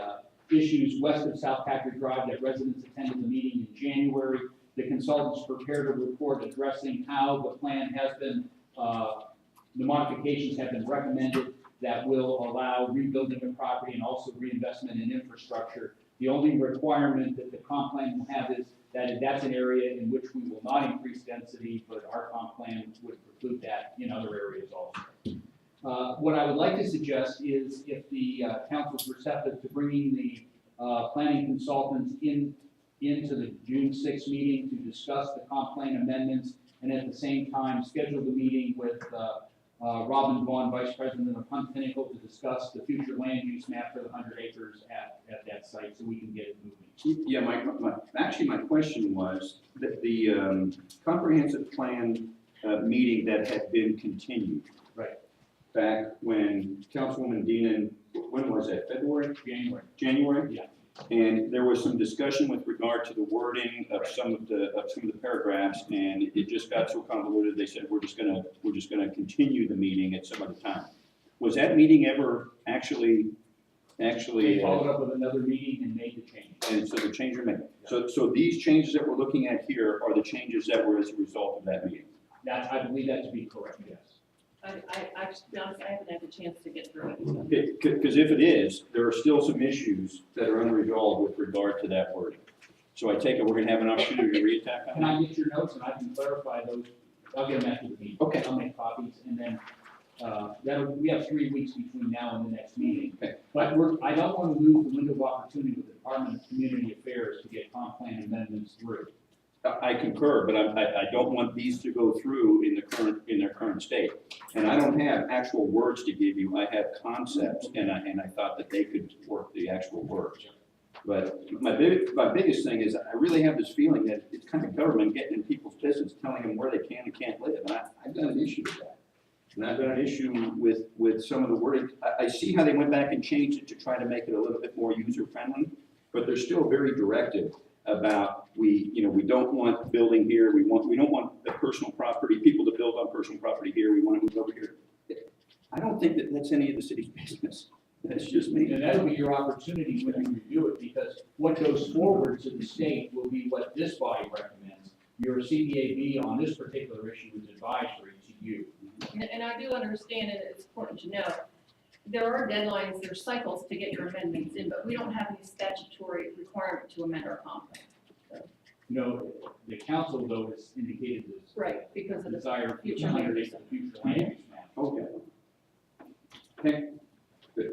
issues west of South Patrick Drive that residents attended the meeting in January. The consultants prepared a report addressing how the plan has been, the modifications have been recommended that will allow rebuilding the property and also reinvestment in infrastructure. The only requirement that the comp plan will have is that that's an area in which we will not increase density, but our comp plan would preclude that in other areas also. What I would like to suggest is if the council's receptive to bringing the planning consultants in into the June 6th meeting to discuss the comp plan amendments, and at the same time, schedule the meeting with Robin Vaughn, Vice President of Hunt Pinnacle, to discuss the future land use map for the 100 acres at that site, so we can get it moving. Yeah, actually, my question was that the comprehensive plan meeting that had been continued. Right. Back when Councilwoman Deanan, when was that, February? January? Yeah. And there was some discussion with regard to the wording of some of the paragraphs, and it just got so convoluted, they said, we're just gonna continue the meeting at some other time. Was that meeting ever actually? They followed up with another meeting and made the change. And so the changes were made. So these changes that we're looking at here are the changes that were as a result of that meeting? I believe that to be correct, yes. I, to be honest, I haven't had the chance to get through it. Because if it is, there are still some issues that are unresolved with regard to that wording. So I take it we're gonna have an opportunity to reattack Can on I get your notes and I can clarify those? I'll get them after the meeting. Okay. I'll make copies and then, we have 3 weeks between now and the next meeting. Okay. But I don't want to lose the window of opportunity with the Department of Community Affairs to get comp plan amendments through. I concur, but I don't want these to go through in their current state. And I don't have actual words to give you, I have concepts, and I thought that they could work the actual words. But my biggest thing is, I really have this feeling that it's kind of government getting in people's business, telling them where they can and can't live, and I've got an issue with that. And I've got an issue with some of the wording. I see how they went back and changed it to try to make it a little bit more user-friendly, but they're still very directive about we don't want building here, we don't want the personal property, people to build on personal property here, we want to move over here. I don't think that that's any of the city's business. That's just me. And that'll be your opportunity when you review it, because what goes forward to the state will be what this body recommends. Your CDAB on this particular issue is advisory to you. And I do understand, and it's important to know, there are deadlines, there's cycles to get your amendments in, but we don't have any statutory requirement to amend our comp plan. You know, the council though has indicated this Right, because of the desire future for land 100 use. acre future land use map. Okay. Okay. Good.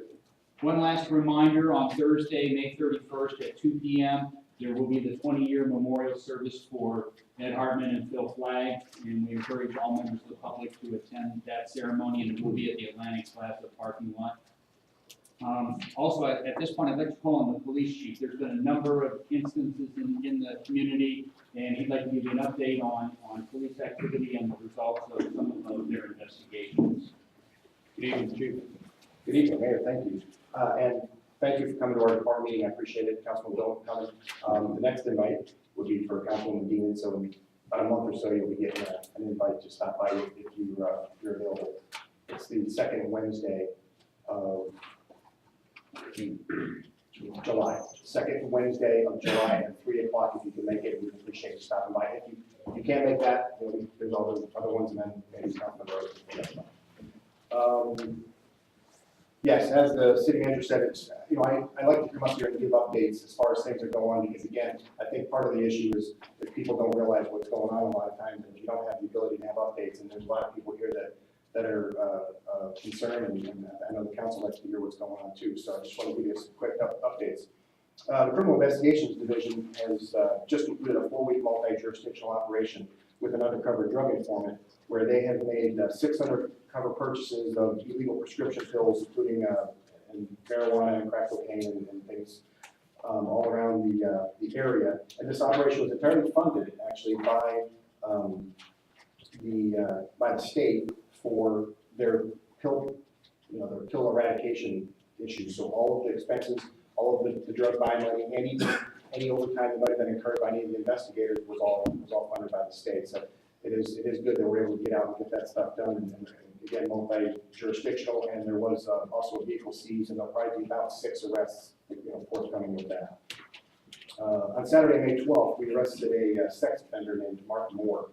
One last reminder, on Thursday, May 31st at 2 p.m., there will be the 20-year memorial service for Ed Hartman and Phil Flagg, and we encourage all members of the public to attend that ceremony, and it will be at the Atlantic Plaza parking lot. Also, at this point, I'd like to call on the police chief. There's been a number of instances in the community, and he'd like to give you an update on police activity and the results of some of their investigations. Good evening, Chief. Good evening, Mayor, thank you. And thank you for coming to our department meeting, I appreciate it, Councilman Dillon coming. The next invite would be for Councilwoman Dean, so in about a month or so, you'll be getting an invite to stop by if you're available. It's the second Wednesday of July, second Wednesday of July at 3 o'clock. If you can make it, we'd appreciate you stopping by. If you can't make that, there's all the other ones, and then maybe Councilman Rose. Yes, as the city manager said, it's, I like to come up here and give updates as far as things are going, because again, I think part of the issue is that people don't realize what's going on a lot of times, and you don't have the ability to have updates, and there's a lot of people here that are concerned, and I know the council likes to hear what's going on too, so I just want to give you some quick updates. The Criminal Investigations Division has just completed a 4-week multi-jurisdictional operation with an undercover drug informant, where they have made 600 cover purchases of illegal prescription pills, including and marijuana and crack cocaine and things all around the area. And this operation was entirely funded, actually, by the state for their pill, their pill eradication issues. So all of the expenses, all of the drug buy money, any overtime that might have been incurred by any of the investigators was all funded by the state. So it is good that we're able to get out and get that stuff done, and again, multi-jurisdictional, and there was also a vehicle seized, and there'll probably be about 6 arrests, forthcoming with that. On Saturday, May 12th, we arrested a sex offender named Mark Moore.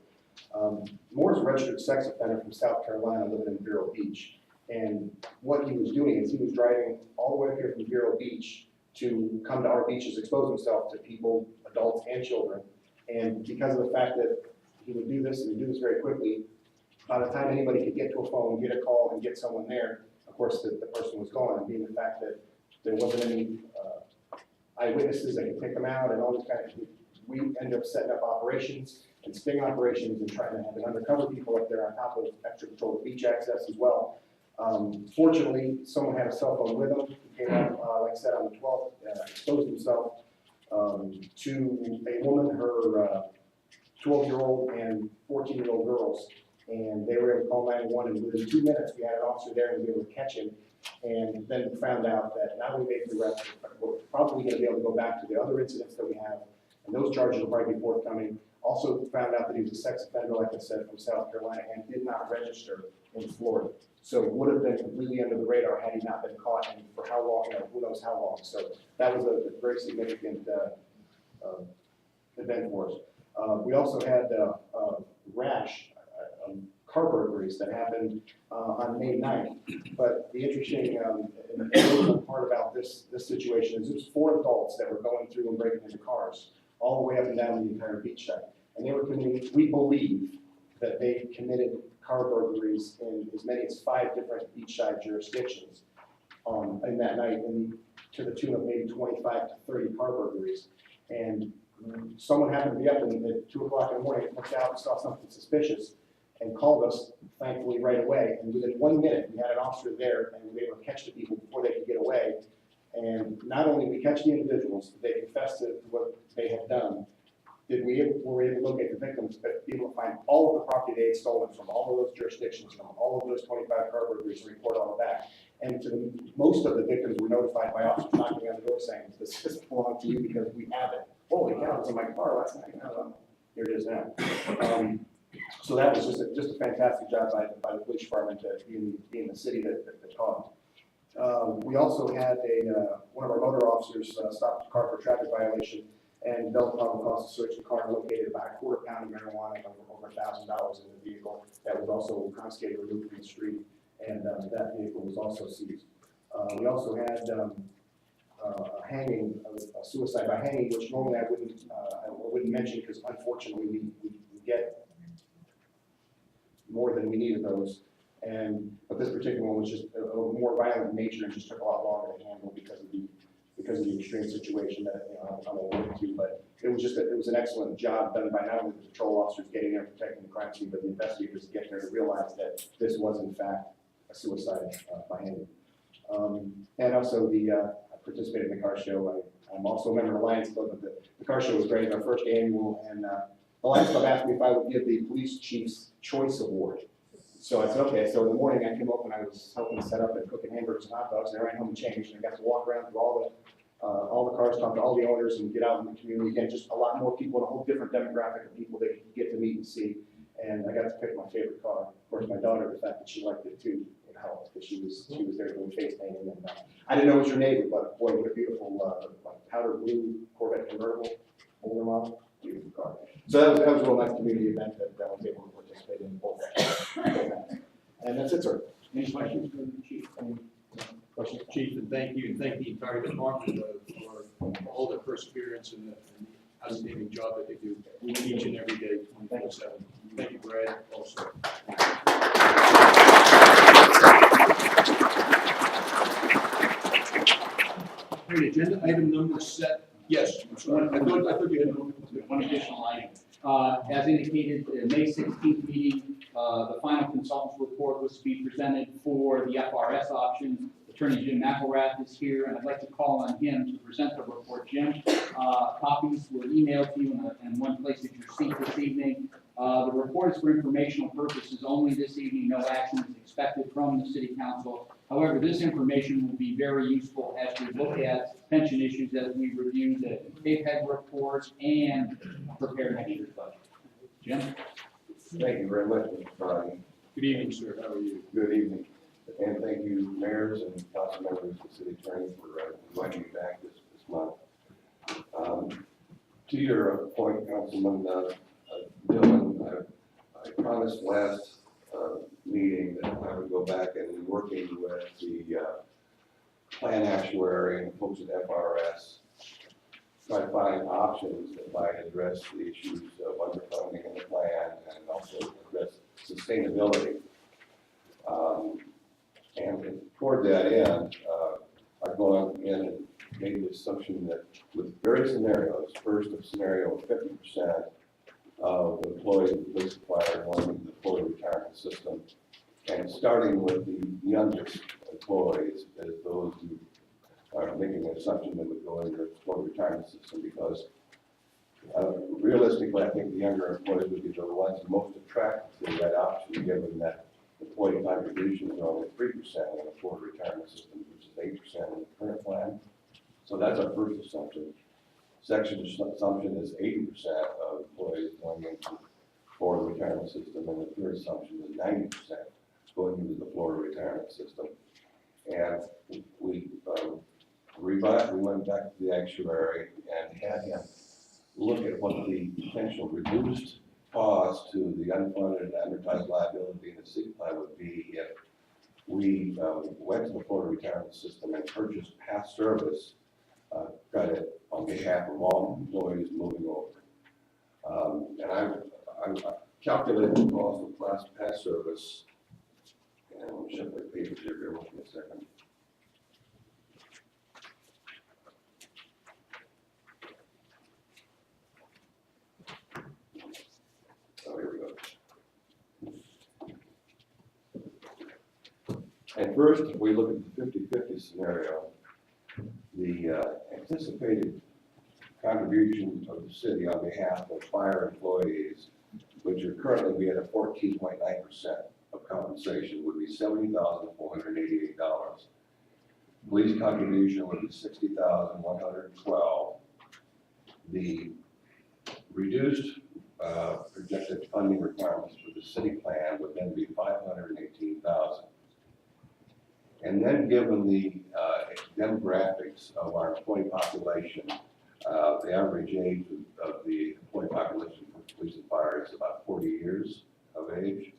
Moore's a registered sex offender from South Carolina, living in Vero Beach, and what he was doing is he was driving all the way up here from Vero Beach to come to our beaches, expose himself to people, adults and children, and because of the fact that he would do this, and do this very quickly, by the time anybody could get to a phone, get a call, and get someone there, of course, the person was gone, and being the fact that there wasn't any eyewitnesses that could pick him out, and all this kind of, we ended up setting up operations and sting operations and trying to have an undercover people up there on top of extra patrol beach access as well. Fortunately, someone had a cell phone with them, he came up, like I said, on the 12th, exposed himself to a woman, her 12-year-old and 14-year-old girls, and they were able to call 911, and within 2 minutes, we had an officer there and we were able to catch him, and then found out that not only made the arrest, but we're probably gonna be able to go back to the other incidents that we have, and those charges will probably be forthcoming. Also found out that he was a sex offender, like I said, from South Carolina, and did not register in Florida. So would have been completely under the radar had he not been caught, and for how long, who knows how long. So that was a very significant event for us. We also had a rash, car burglaries that happened on May 9th. But the interesting and notable part about this situation is there's 4 adults that were going through and breaking into cars all the way up and down the entire beach side. And they were committing, we believe that they committed car burglaries in as many as 5 different beachside jurisdictions in that night, and to the tune of maybe 25 to 30 car burglaries. And someone happened to be up at 2 o'clock in the morning, looked out, saw something suspicious, and called us, thankfully, right away. And within 1 minute, we had an officer there, and we were able to catch the people before they could get away. And not only did we catch the individuals, they confessed to what they had done, were able to locate the victims, but be able to find all of the property they had stolen from all of those jurisdictions, from all of those 25 car burglaries, and report all of that. And most of the victims were notified by officers knocking on the door saying, this belongs to you because we have it. Holy cow, it was in my car last night. Here it is now. So that was just a fantastic job by the police department to be in the city that caught. We also had one of our motor officers stopped the car for a traffic violation and developed probable cause to search the car and located about a quarter pound of marijuana and over $1,000 in the vehicle. That was also confiscated, removed from the street, and that vehicle was also seized. We also had a hanging, a suicide by hanging, which normally I wouldn't mention because unfortunately we get more than we need of those. But this particular one was just a more violent nature and just took a lot longer to handle because of the extreme situation that I'm alluding to. But it was an excellent job done by not only the patrol officers getting there and protecting the crime scene, but the investigators to get there to realize that this was in fact a suicide by hanging. And also I participated in the car show. I'm also a member of the Lions Club, but the car show was great. It's our first annual, and the Lions Club asked me if I would give the Police Chief's Choice Award. So I said, okay. So in the morning I came up and I was helping set up and cooking hamburgers and hot dogs, and I ran home and changed, and I got to walk around through all the cars, talk to all the owners, and get out in the community. Again, just a lot more people and a whole different demographic of people that you get to meet and see. And I got to pick my favorite car. Of course, my daughter, the fact that she liked it too, it helped because she was there doing face painting. And I didn't know it was your neighbor, but boy, what a beautiful powder blue Corvette convertible, older model, beautiful car. So that was a real nice community event that I was able to participate in both. And that's it, sir. Any questions for the chief? Questions, Chief, and thank you, and thank the entire department for all their perseverance and the outstanding job that they do each and every day, 24/7. Thank you, Brad, also. Great, agenda item number 7. Yes, I'm sorry. I thought you had One additional item. As indicated, the May 16th meeting, the final consultant's report was to be presented for the FRS option. Attorney Jim McElrath is here, and I'd like to call on him to present the report. Jim, copies were emailed to you in one place at your seat this evening. The report is for informational purposes only this evening. No action is expected from the City Council. However, this information will be very useful as we look at pension issues as we review the KPEG report and prepare next year's budget. Jim? Thank you very much, Mr. Bryan. Good evening, sir. How are you? Good evening. And thank you, mayors and council members of the city attorney for inviting me back this month. To your point, Councilman Dillon, I promised last meeting that I would go back and be working with the plan actuary and folks at FRS, try to find options that might address the issues of underfunding in the plan and also address sustainability. And toward that end, I've gone in and made the assumption that with various scenarios, first of scenario 50% of employees of the police and fire going into the full retirement system, and starting with the youngest employees as those who are making an assumption that would go into the full retirement system, because realistically, I think the younger employees would be the ones most attracted to that option, given that employee contributions are only 3% in a full retirement system, which is 8% in the current plan. So that's our first assumption. Second assumption is 80% of employees going into Florida retirement system, and the third assumption is 90% going into the Florida retirement system. And we went back to the actuary and had him look at what the potential reduced cost to the unfunded and amortized liability in the city plan would be if we went to the Florida retirement system and purchased past service credit on behalf of all employees moving over. And I calculated the cost of past service, and I'll check my papers here, bear with me a second. Oh, here we go. And first, if we look at the 50-50 scenario, the anticipated contribution of the city on behalf of fire employees, which are currently be at a 14.9% of compensation, would be $70,488. Police contribution would be $60,112. The reduced projected funding requirements for the city plan would then be $518,000. And then given the demographics of our employee population, the average age of the employee population for police and fire is about 40 years of age.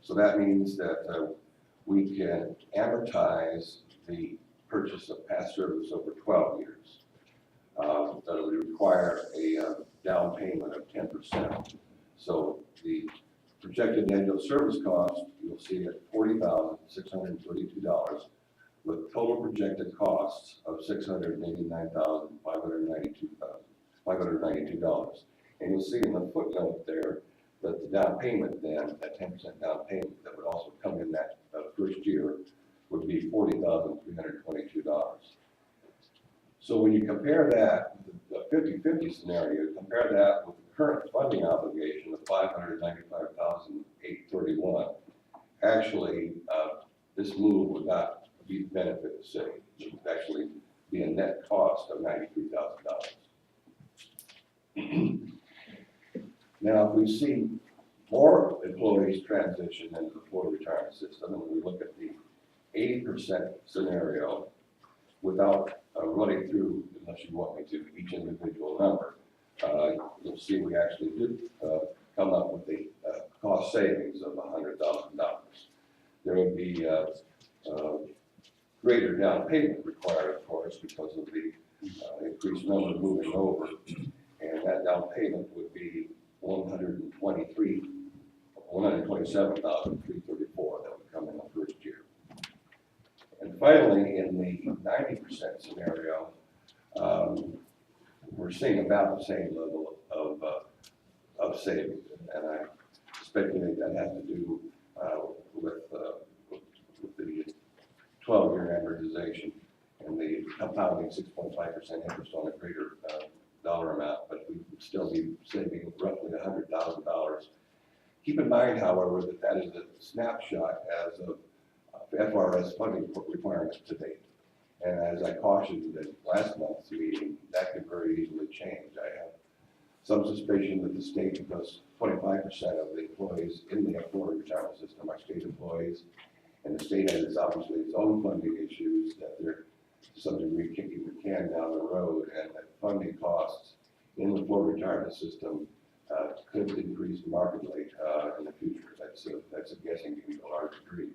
So that means that we can amortize the purchase of past service over 12 years. That would require a down payment of 10%. So the projected annual service cost, you'll see at $40,632, with total projected costs of $689,592. And you'll see in the footnote there that the down payment then, that 10% down payment that would also come in that first year, would be $40,322. So when you compare that, the 50-50 scenario, compare that with the current funding obligation of $595,831, actually, this move would not benefit the city. It would actually be a net cost of $93,000. Now, if we see more employees transition into the Florida retirement system, and we look at the 80% scenario without running through, unless you want me to, each individual number, you'll see we actually did come up with a cost savings of $100,000. There would be greater down payment required, of course, because of the increased number moving over, and that down payment would be $127,334 that would come in the first year. And finally, in the 90% scenario, we're seeing about the same level of savings, and I speculate that has to do with the 12-year amortization and the compounding 6.5% interest on a greater dollar amount, but we would still be saving roughly $100,000. Keep in mind, however, that that is a snapshot as of FRS funding requirements to date. And as I cautioned in last month's meeting, that could very easily change. I have some suspicion that the state, because 25% of the employees in the Florida retirement system are state employees, and the state has obviously its own funding issues that they're to some degree kicking the can down the road, and that funding costs in the Florida retirement system could increase markedly in the future. That's a guessing game to a large degree.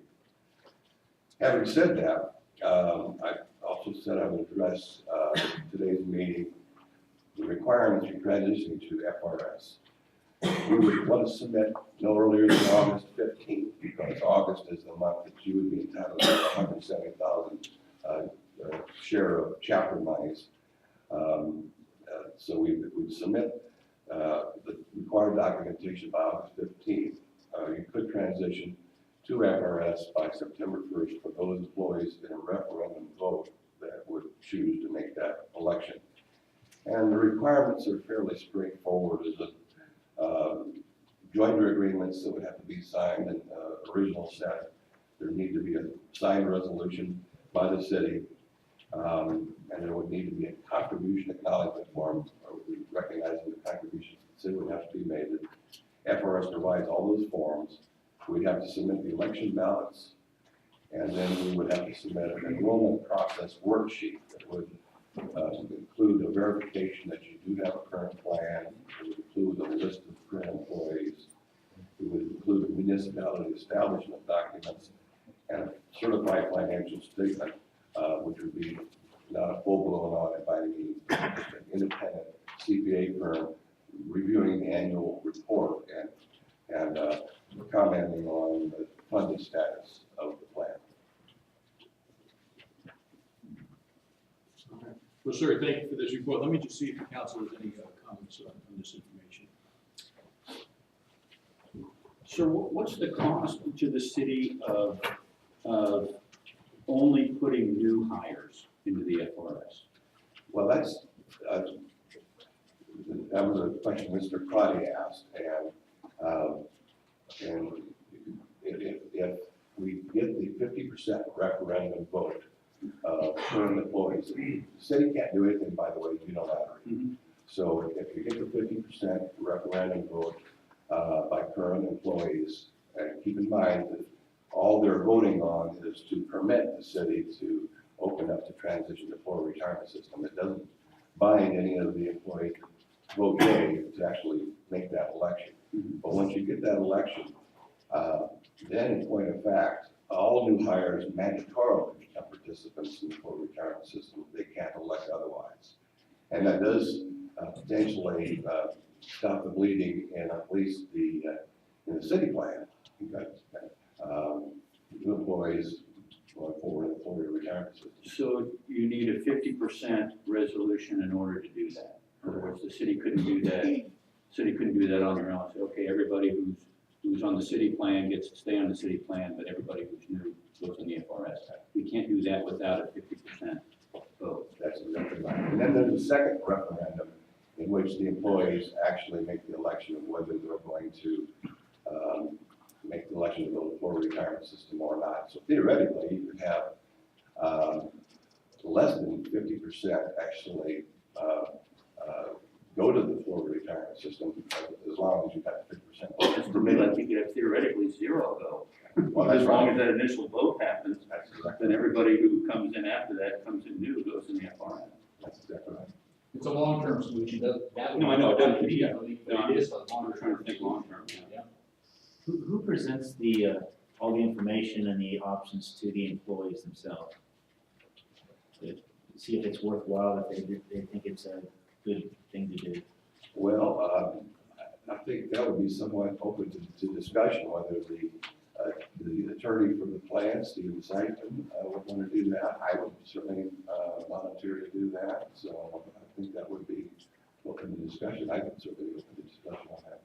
Having said that, I also said I would address today's meeting the requirements for transitioning to FRS. We would want to submit no earlier than August 15th, because August is the month that you would be entitled to $170,000 share of chapter monies. So we submit the required documentation by August 15th. You could transition to FRS by September 1st for those employees in a referendum vote that would choose to make that election. And the requirements are fairly straightforward. There's a joinder agreements that would have to be signed and original set. There need to be a signed resolution by the city, and there would need to be a contribution acknowledgement form recognizing the contributions the city would have to be made. FRS provides all those forms. We'd have to submit the election ballots, and then we would have to submit an enrollment process worksheet that would include a verification that you do have a current plan. It would include a list of current employees. It would include a municipality establishment documents and a certified financial statement, which would be not a full-blown audit by any means, but just an independent CPA firm reviewing the annual report and commenting on the funding status of the plan. Well, sir, thank you for this report. Let me just see if the council has any comments on this information. Sir, what's the cost to the city of only putting new hires into the FRS? Well, that was a question Mr. Crotty asked, and if we get the 50% referendum vote of current employees, the city can't do anything, by the way, unilaterally. So if you get the 50% referendum vote by current employees, and keep in mind that all they're voting on is to permit the city to open up the transition to full retirement system. It doesn't bind any of the employees to vote yea to actually make that election. But once you get that election, then in point of fact, all new hires mandatorily become participants in the full retirement system. They can't elect otherwise. And that does potentially stop the bleeding in at least in the city plan. Because new employees going forward in the full retirement system. So you need a 50% resolution in order to do that. In other words, the city couldn't do that. City couldn't do that on their own. Say, okay, everybody who's on the city plan gets to stay on the city plan, but everybody who's new goes in the FRS. We can't do that without a 50% vote. That's exactly right. And then there's a second referendum in which the employees actually make the election of whether they're going to make the election to go to the full retirement system or not. So theoretically, you could have less than 50% actually go to the full retirement system as long as you got 50%. For me, I think you have theoretically zero go. Well, that's As long as right. that initial vote happens, That's exactly then right. everybody who comes in after that comes in new goes in the FRS. That's exactly right. It's a long-term solution, that. No, I know, it doesn't be, be- but it is a We're long-term. trying to think long term. Yeah. Who presents the, all the information and the options to the employees themselves? To see if it's worthwhile, if they think it's a good thing to do. Well, I think that would be somewhat open to discussion, whether the attorney for the plan, Stephen Seidman, would want to do that. I would certainly volunteer to do that. So I think that would be open to discussion. I could certainly open to discussion on that.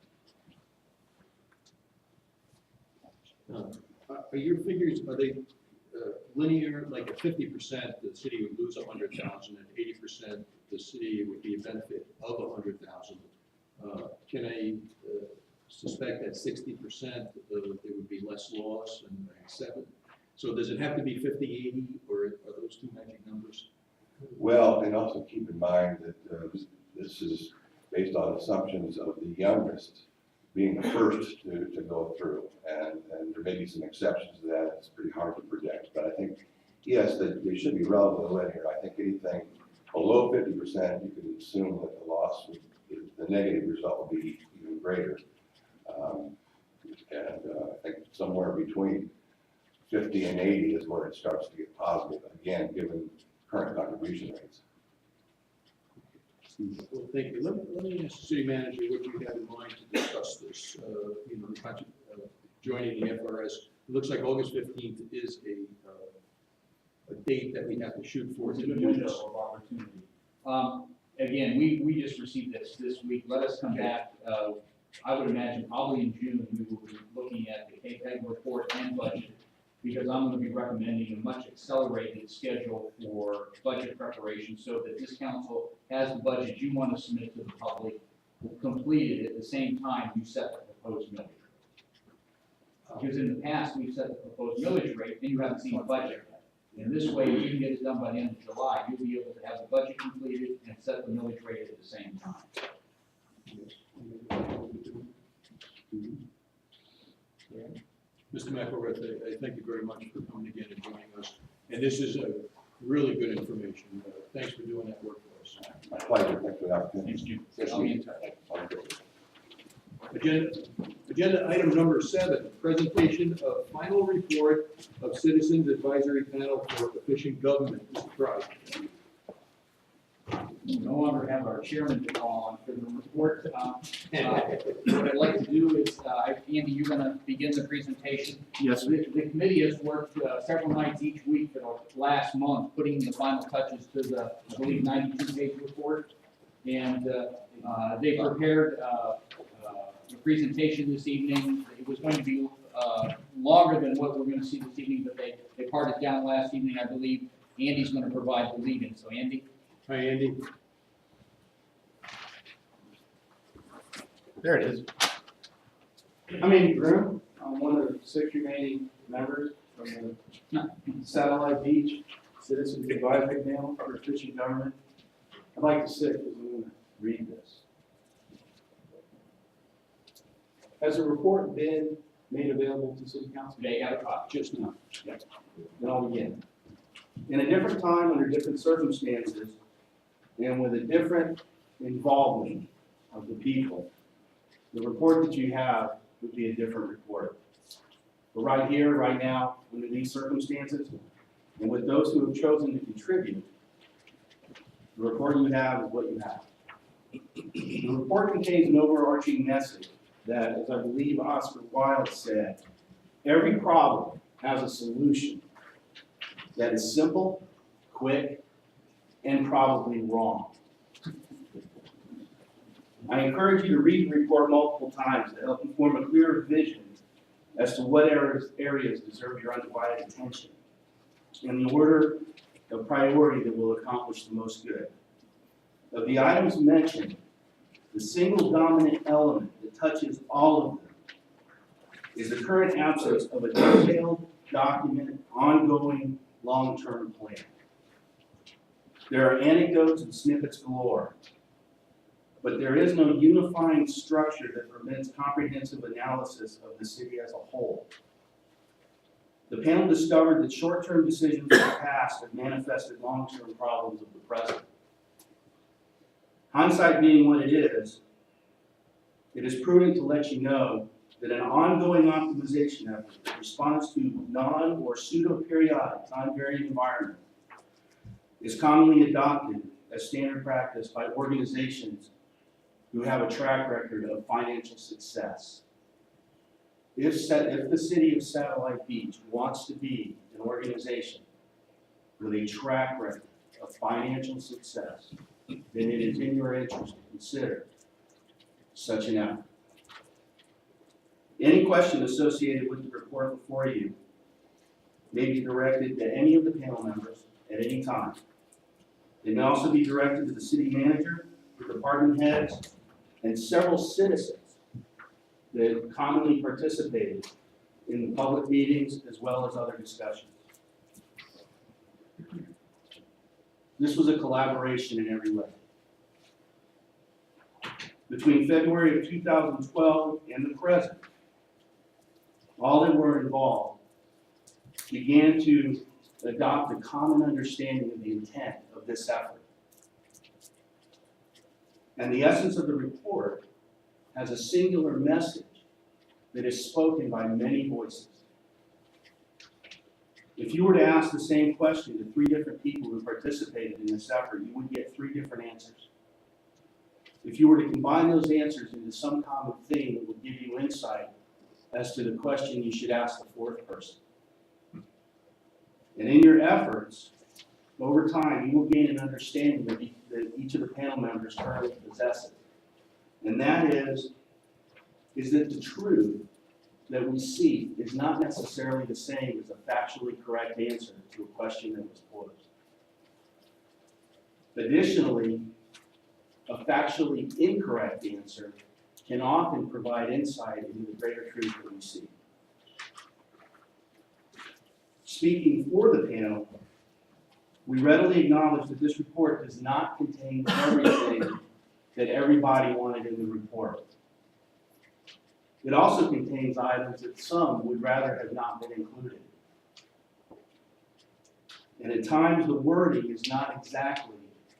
Are your figures, are they linear, like at 50%, the city would lose 100,000, and 80%, the city would be a benefit of 100,000? Can I suspect that 60%, there would be less loss and 7? So does it have to be 50, 80, or are those two magic numbers? Well, and also keep in mind that this is based on assumptions of the youngest being the first to go through. And there may be some exceptions to that. It's pretty hard to predict. But I think, yes, that they should be relatively linear. I think anything below 50%, you can assume that the loss, the negative result would be even greater. I think somewhere between 50 and 80 is where it starts to get positive, again, given current contribution rates. Well, thank you. Let me ask the city manager what you have in mind to discuss this, the project, joining the FRS. It looks like August 15th is date that we have to shoot for It's to a good do window this? of opportunity. Again, we just received this week. Let us come back, I would imagine probably in June, we will be looking at the KPEG report and budget, because I'm gonna be recommending a much accelerated schedule for budget preparation, so that this council has the budget you want to submit to the public completed at the same time you set the proposed millage rate. Because in the past, we've set the proposed millage rate, and you haven't seen the budget yet. And this way, if you can get it done by the end of July, you'll be able to have the budget completed and set the millage rate at the same time. Mr. McElrath, I thank you very much for coming again and joining us. And this is a really good information. Thanks for doing that work for us. My pleasure, thanks for the opportunity. Thanks, Jim. Yes, I'll be we- in touch. Agenda item number 7, presentation of final report of Citizens Advisory Panel for Efficient Government. Mr. Fry. We no longer have our chairman to call on for the report. What I'd like to do is, Andy, you're gonna begin the presentation. Yes, The committee has worked several nights each week for the last month, putting the final touches to the, I believe, 92-page report. And they prepared a presentation this evening. It was going to be longer than what we're gonna see this evening, but they parted down last evening. I believe Andy's gonna provide the lead-in. So Andy? Hi, Andy. There it is. I'm Andy Groom. I'm one of the 6 remaining members from the Satellite Beach Citizens Advisory Panel for Efficient Government. I'd like to sit because I'm going to read this. Has the report been made available to City Council? They got a copy. Just now. Then I'll begin. In a different time, under different circumstances, and with a different involvement of the people, the report that you have would be a different report. But right here, right now, under these circumstances, and with those who have chosen to contribute, the report you have is what you have. The report contains an overarching message that, as I believe Oscar Wilde said, every problem has a solution that is simple, quick, and probably wrong. I encourage you to read the report multiple times to help you form a clearer vision as to what areas deserve your undivided attention in the order of priority that will accomplish the most good. Of the items mentioned, the single dominant element that touches all of them is the current absence of a detailed, documented, ongoing, long-term plan. There are anecdotes and snippets galore, but there is no unifying structure that permits comprehensive analysis of the city as a whole. The panel discovered that short-term decisions of the past have manifested long-term problems of the present. Hindsight being what it is prudent to let you know that an ongoing optimization effort that responds to non- or pseudo-periodic time-varying environment is commonly adopted as standard practice by organizations who have a track record of financial success. If the city of Satellite Beach wants to be an organization with a track record of financial success, then it is in your interest to consider such an effort. Any question associated with the report before you may be directed to any of the panel members at any time. It may also be directed to the city manager, the department heads, and several citizens that commonly participated in the public meetings as well as other discussions. This was a collaboration in every way. Between February of 2012 and the present, all that were involved began to adopt a common understanding of the intent of this effort. And the essence of the report has a singular message that is spoken by many voices. If you were to ask the same question to 3 different people who participated in this effort, you would get 3 different answers. If you were to combine those answers into some common theme that would give you insight as to the question you should ask the 4th person. And in your efforts, over time, you will gain an understanding that each of the panel members currently possesses. And that is that the truth that we seek is not necessarily the same as a factually correct answer to a question that was posed. Additionally, a factually incorrect answer can often provide insight into the greater truth that we seek. Speaking for the panel, we readily acknowledge that this report does not contain everything that everybody wanted in the report. It also contains items that some would rather have not been included. And at times, the wording is not exactly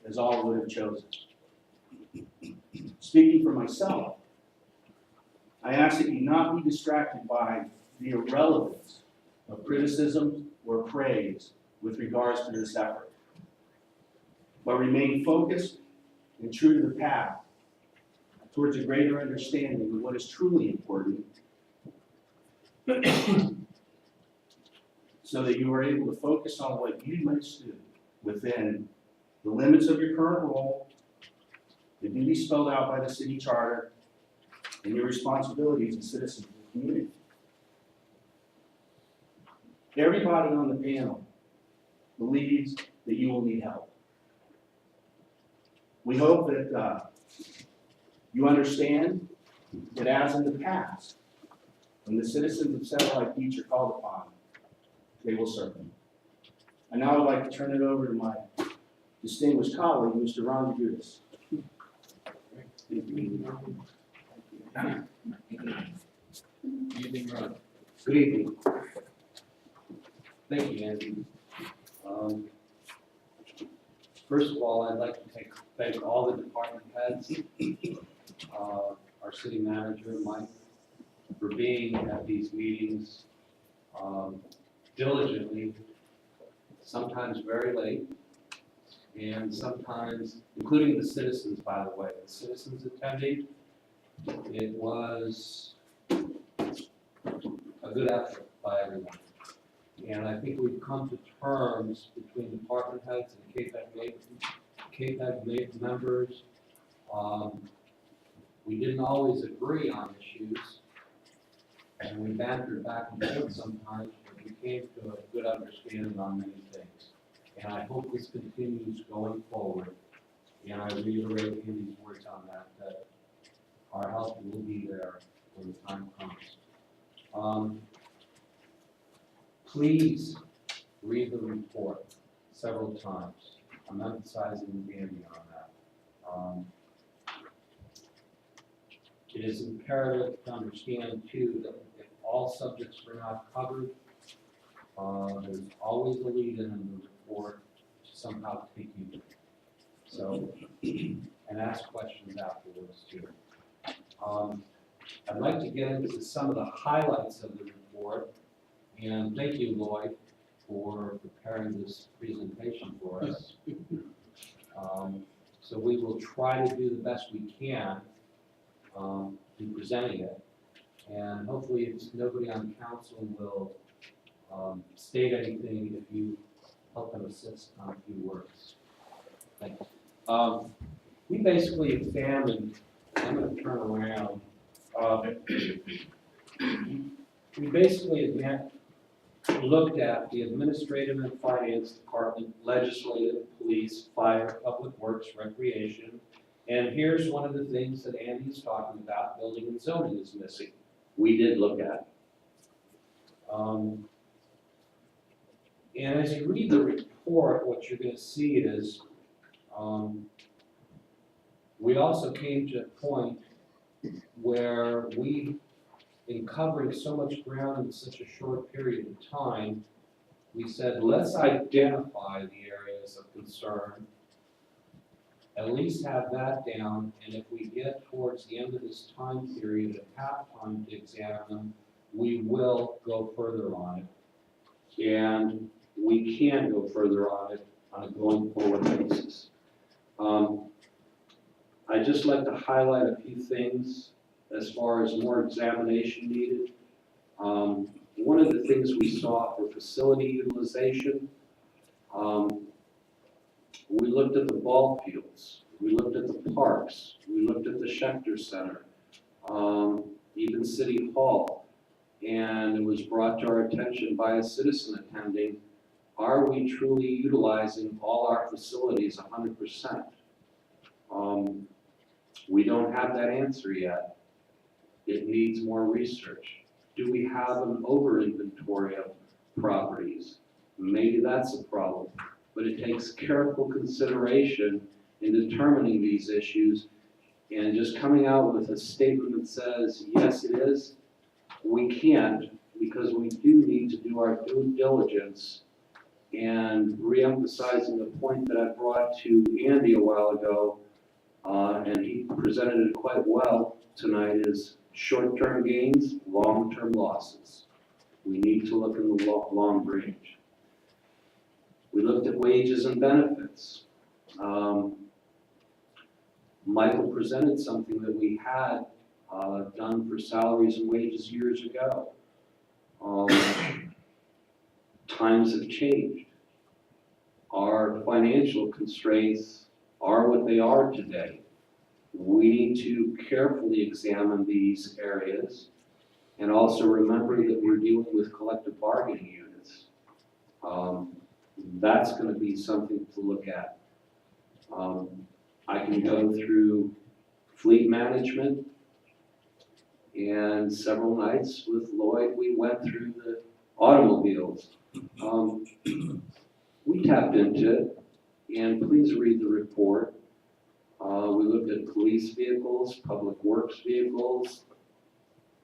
as all would have chosen. Speaking for myself, I ask that you not be distracted by the irrelevance of criticism or praise with regards to this effort, but remain focused and true to the path towards a greater understanding of what is truly important, so that you are able to focus on what you must do within the limits of your current role, the duties spelled out by the city charter, and your responsibilities as citizens of the community. Everybody on the panel believes that you will need help. We hope that you understand that as in the past, when the citizens of Satellite Beach are called upon, they will serve them. And now I'd like to turn it over to my distinguished colleague, Mr. Ron DeGutis. Evening, Ron. Good evening. Thank you, Andy. First of all, I'd like to thank all the department heads, our city manager, Mike, for being at these meetings diligently, sometimes very late, and sometimes, including the citizens, by the way, the citizens attending, it was a good effort by everyone. And I think we've come to terms between department heads and KPEG members. We didn't always agree on issues, and we bantered back and forth sometimes, but we came to a good understanding on many things. And I hope this continues going forward. And I reiterate Andy's words on that our help will be there when the time comes. Please read the report several times. I'm emphasizing Andy on that. It is imperative to understand too that if all subjects are not covered, there's always a lead in the report to somehow take you there. So, and ask questions afterwards too. I'd like to get into some of the highlights of the report. And thank you, Lloyd, for preparing this presentation for us. So we will try to do the best we can in presenting it. And hopefully nobody on council will state anything if you help them assist on a few words. Thank you. We basically examined, I'm going to turn around. We basically looked at the administrative and finance department, legislative, police, fire, public works, recreation. And here's one of the things that Andy's talking about, building and zoning is missing. We did look at. And as you read the report, what you're going to see is we also came to a point where we, in covering so much ground in such a short period of time, we said, let's identify the areas of concern, at least have that down, and if we get towards the end of this time period and have time to examine them, we will go further on it. And we can go further on it on a going forward basis. I'd just like to highlight a few things as far as more examination needed. one of the things we saw for facility utilization, we looked at the ball fields, we looked at the parks, we looked at the Schechter Center, even City Hall. And it was brought to our attention by a citizen attending, are we truly utilizing all our facilities 100%? We don't have that answer yet. It needs more research. Do we have an over-inventory of properties? Maybe that's a problem, but it takes careful consideration in determining these issues, and just coming out with a statement that says, yes, it is, we can't, because we do need to do our due diligence. And re-emphasizing the point that I brought to Andy a while ago, and he presented it quite well tonight, is short-term gains, long-term losses. We need to look in the long range. We looked at wages and benefits. Michael presented something that we had done for salaries and wages years ago. Times have changed. Our financial constraints are what they are today. We need to carefully examine these areas and also remember that we're dealing with collective bargaining units. That's going to be something to look at. I can go through fleet management, and several nights with Lloyd, we went through the automobiles. We tapped into it, and please read the report. We looked at police vehicles, public works vehicles,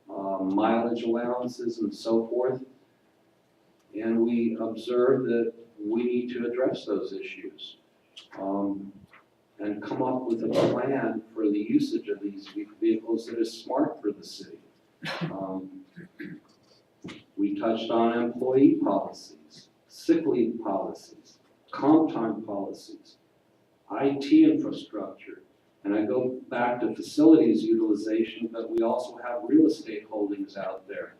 mileage allowances, and so forth. And we observed that we need to address those issues and come up with a plan for the usage of these vehicles that is smart for the city. We touched on employee policies, sick leave policies, comp time policies, IT infrastructure, and I go back to facilities utilization, but we also have real estate holdings out there.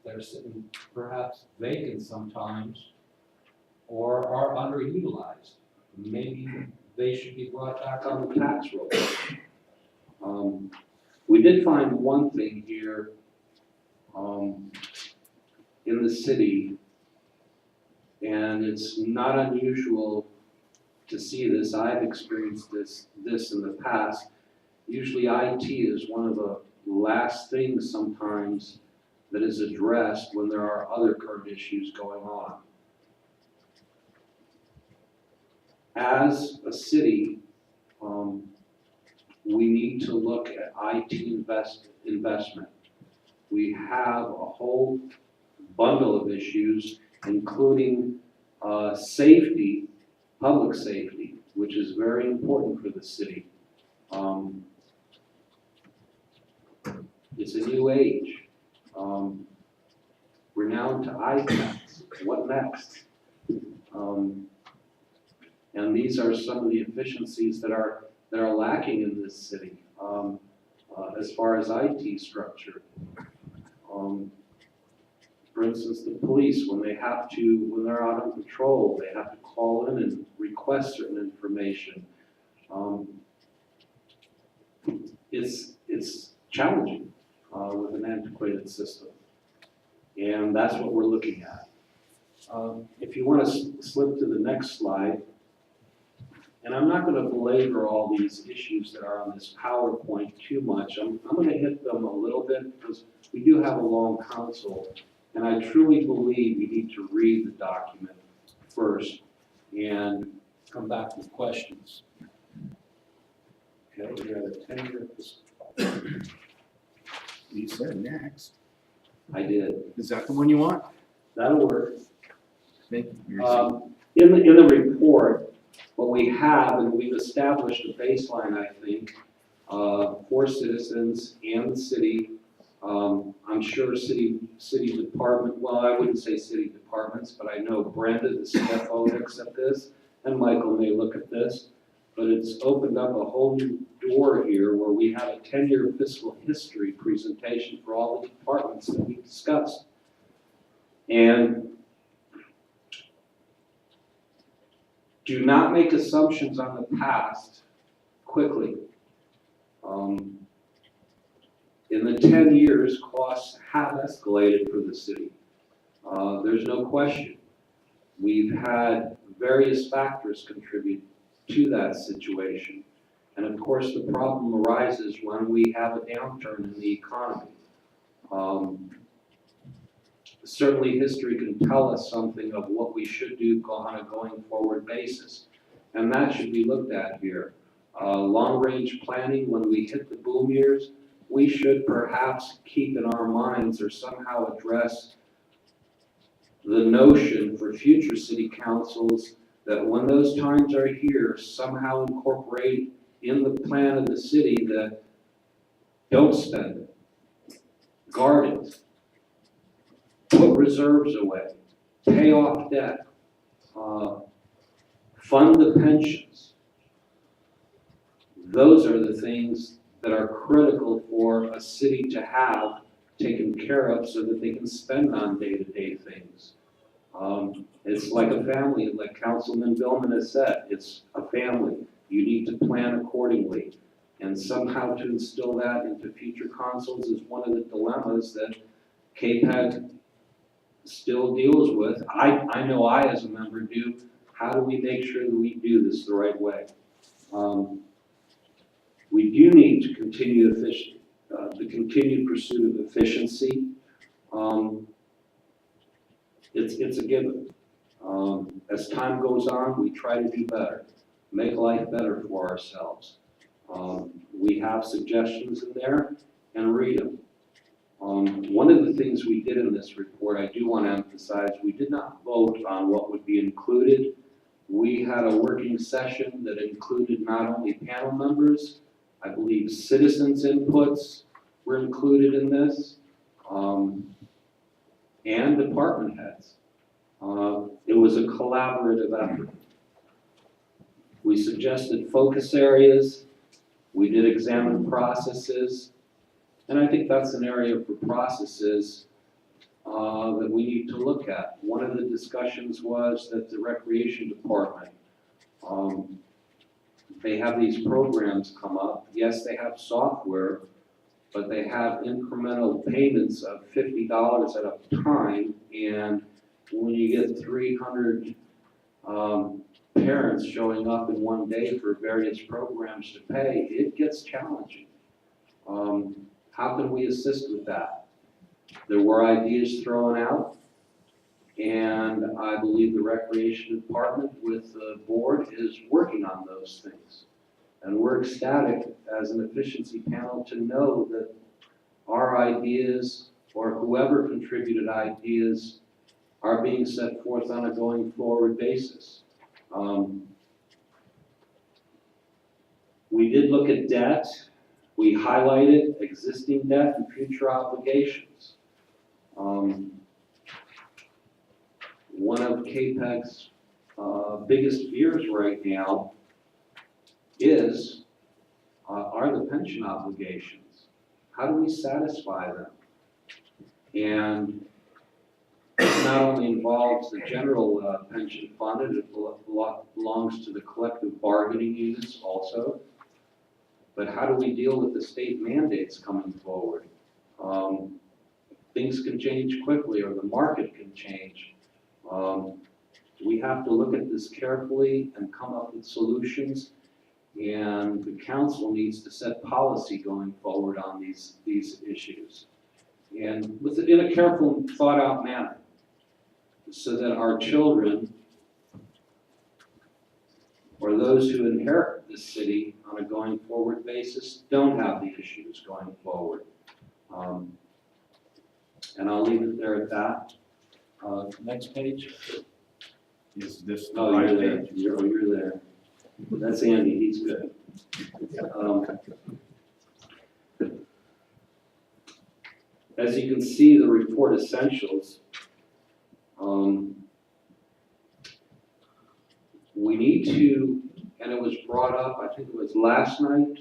They're sitting perhaps vacant sometimes or are underutilized. Maybe they should be brought back on the tax roll. We did find one thing here in the city, and it's not unusual to see this. I've experienced this in the past. Usually IT is one of the last things sometimes that is addressed when there are other current issues going on. As a city, we need to look at IT investment. We have a whole bundle of issues, including safety, public safety, which is very important for the city. It's a new age. We're now into iPads. What next? And these are some of the efficiencies that are lacking in this city as far as IT structure. For instance, the police, when they're out on patrol, they have to call in and request certain information. It's challenging with an antiquated system, and that's what we're looking at. If you want to slip to the next slide, and I'm not going to belabor all these issues that are on this PowerPoint too much. I'm going to hit them a little bit because we do have a long council, and I truly believe you need to read the document first and come back with questions. Okay, we got a 10-year. You said next. I did. Is that the one you want? That'll work. Thank you. In the report, what we have, and we've established a baseline, I think, for citizens and the city. I'm sure city department, well, I wouldn't say city departments, but I know Brenda, the CFO, looks at this, and Michael may look at this, but it's opened up a whole new door here where we have a 10-year fiscal history presentation for all the departments that we discussed. And do not make assumptions on the past quickly. In the 10 years, costs have escalated for the city. There's no question. We've had various factors contribute to that situation. And of course, the problem arises when we have a downturn in the economy. Certainly, history can tell us something of what we should do on a going forward basis. And that should be looked at here. Long-range planning, when we hit the boom years, we should perhaps keep in our minds or somehow address the notion for future city councils that when those times are here, somehow incorporate in the plan of the city that don't spend it, guard it, put reserves away, pay off debt, fund the pensions. Those are the things that are critical for a city to have taken care of so that they can spend on day-to-day things. It's like a family, like Councilman Billman has said, it's a family. You need to plan accordingly. And somehow to instill that into future councils is one of the dilemmas that KPEG still deals with. I know I as a member do. How do we make sure that we do this the right way? We do need to continue the continued pursuit of efficiency. It's a given. As time goes on, we try to do better, make life better for ourselves. We have suggestions in there, and read them. One of the things we did in this report, I do want to emphasize, we did not vote on what would be included. We had a working session that included not only panel members, I believe citizens' inputs were included in this, and department heads. It was a collaborative effort. We suggested focus areas, we did examine processes, and I think that's an area for processes that we need to look at. One of the discussions was that the recreation department, they have these programs come up. Yes, they have software, but they have incremental payments of $50 at a time, and when you get 300 parents showing up in one day for various programs to pay, it gets challenging. How can we assist with that? There were ideas thrown out, and I believe the recreation department with the board is working on those things. And we're ecstatic as an efficiency panel to know that our ideas, or whoever contributed ideas, are being set forth on a going forward basis. We did look at debt. We highlighted existing debt and future obligations. One of KPEG's biggest fears right now are the pension obligations. How do we satisfy them? And it not only involves the general pension fund, it belongs to the collective bargaining units also. But how do we deal with the state mandates coming forward? Things can change quickly, or the market can change. We have to look at this carefully and come up with solutions. And the council needs to set policy going forward on these issues. And in a careful and thought out manner, so that our children, or those who inherit this city on a going forward basis, don't have the issues going forward. And I'll leave it there at that. Next page. Is this the Oh, right you're there. page? You're there. That's Andy, he's good. As you can see, the report essentials, we need to, and it was brought up, I think it was last night,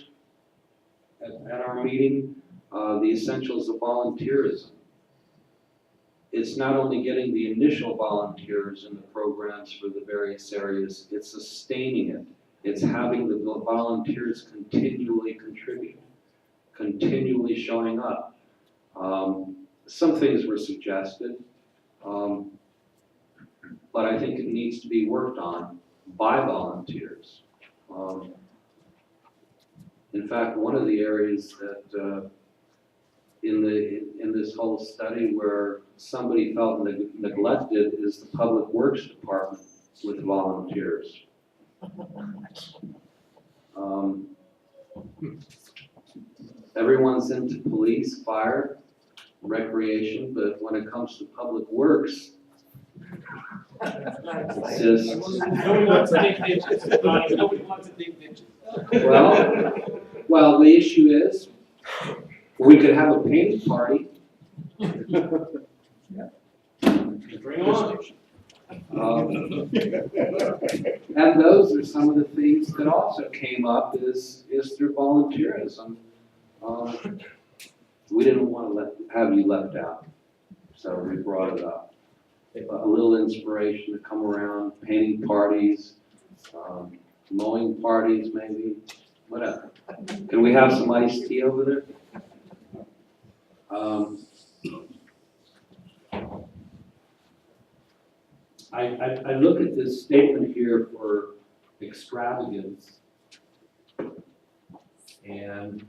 at our meeting, the essentials of volunteerism. It's not only getting the initial volunteers in the programs for the various areas, it's sustaining it. It's having the volunteers continually contribute, continually showing up. Some things were suggested, but I think it needs to be worked on by volunteers. In fact, one of the areas that in this whole study where somebody felt neglected is the Public Works Department with volunteers. Everyone's into police, fire, recreation, but when it comes to Public Works, it's just, Nobody wants to take pictures. Nobody wants to take pictures. well, the issue is, we could have a painting party. Bring on. And those are some of the things that also came up is through volunteerism. We didn't want to have you left out, so we brought it up. A little inspiration to come around, painting parties, mowing parties maybe, whatever. Can we have some iced tea over there? I look at this statement here for extravagance, and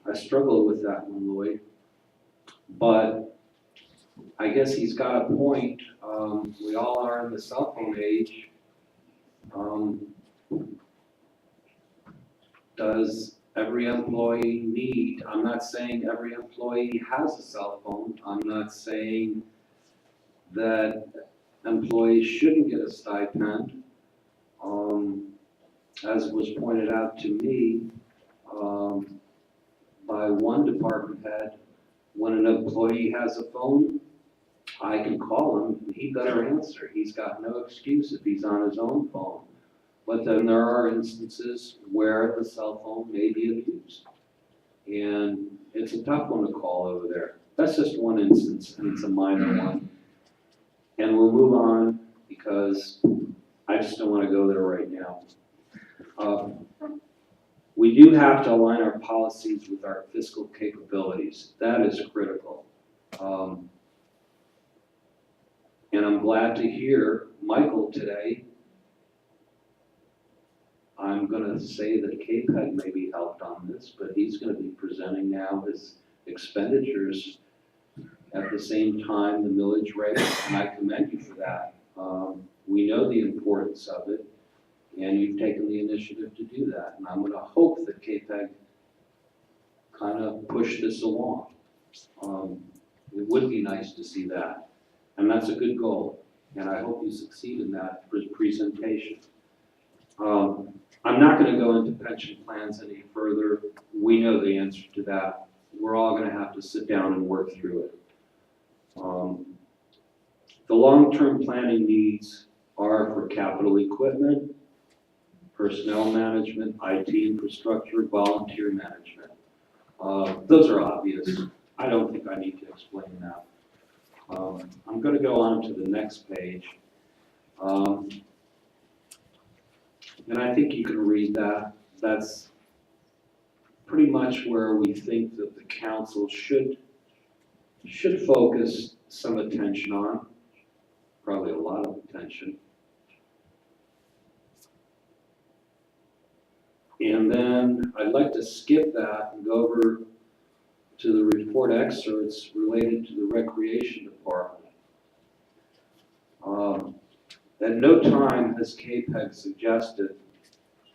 I struggle with that one, Lloyd. But I guess he's got a point. We all are in the cell phone age. Does every employee need, I'm not saying every employee has a cell phone. I'm not saying that employees shouldn't get a stipend. As was pointed out to me by one department head, when an employee has a phone, I can call him, and he better answer. He's got no excuse if he's on his own phone. But then there are instances where the cell phone may be abused. And it's a tough one to call over there. That's just one instance, and it's a minor one. And we'll move on because I just don't want to go there right now. We do have to align our policies with our fiscal capabilities. That is critical. And I'm glad to hear Michael today. I'm going to say that KPEG maybe helped on this, but he's going to be presenting now his expenditures at the same time the millage rate, and I commend you for that. We know the importance of it, and you've taken the initiative to do that. And I'm going to hope that KPEG kind of push this along. It would be nice to see that, and that's a good goal. And I hope you succeed in that presentation. I'm not going to go into pension plans any further. We know the answer to that. We're all going to have to sit down and work through it. The long-term planning needs are for capital equipment, personnel management, IT infrastructure, volunteer management. Those are obvious. I don't think I need to explain that. I'm going to go on to the next page. And I think you can read that. That's pretty much where we think that the council should focus some attention on, probably a lot of attention. And then I'd like to skip that and go over to the report excerpts related to the recreation department. At no time has KPEG suggested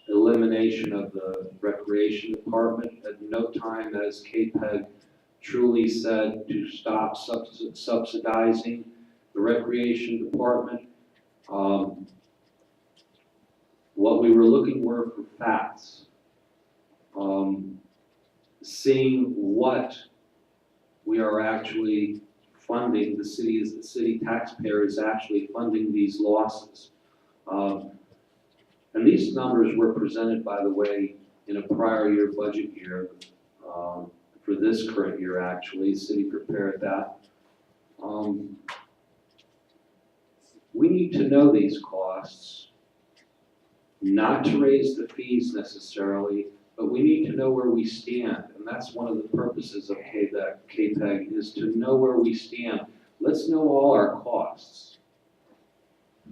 elimination of the recreation department. At no time has KPEG truly said to stop subsidizing the recreation department. What we were looking for facts. Seeing what we are actually funding, the city taxpayer is actually funding these losses. And these numbers were presented, by the way, in a prior year budget year, for this current year, actually, the city prepared that. We need to know these costs, not to raise the fees necessarily, but we need to know where we stand. And that's one of the purposes of KPEG, is to know where we stand. Let's know all our costs.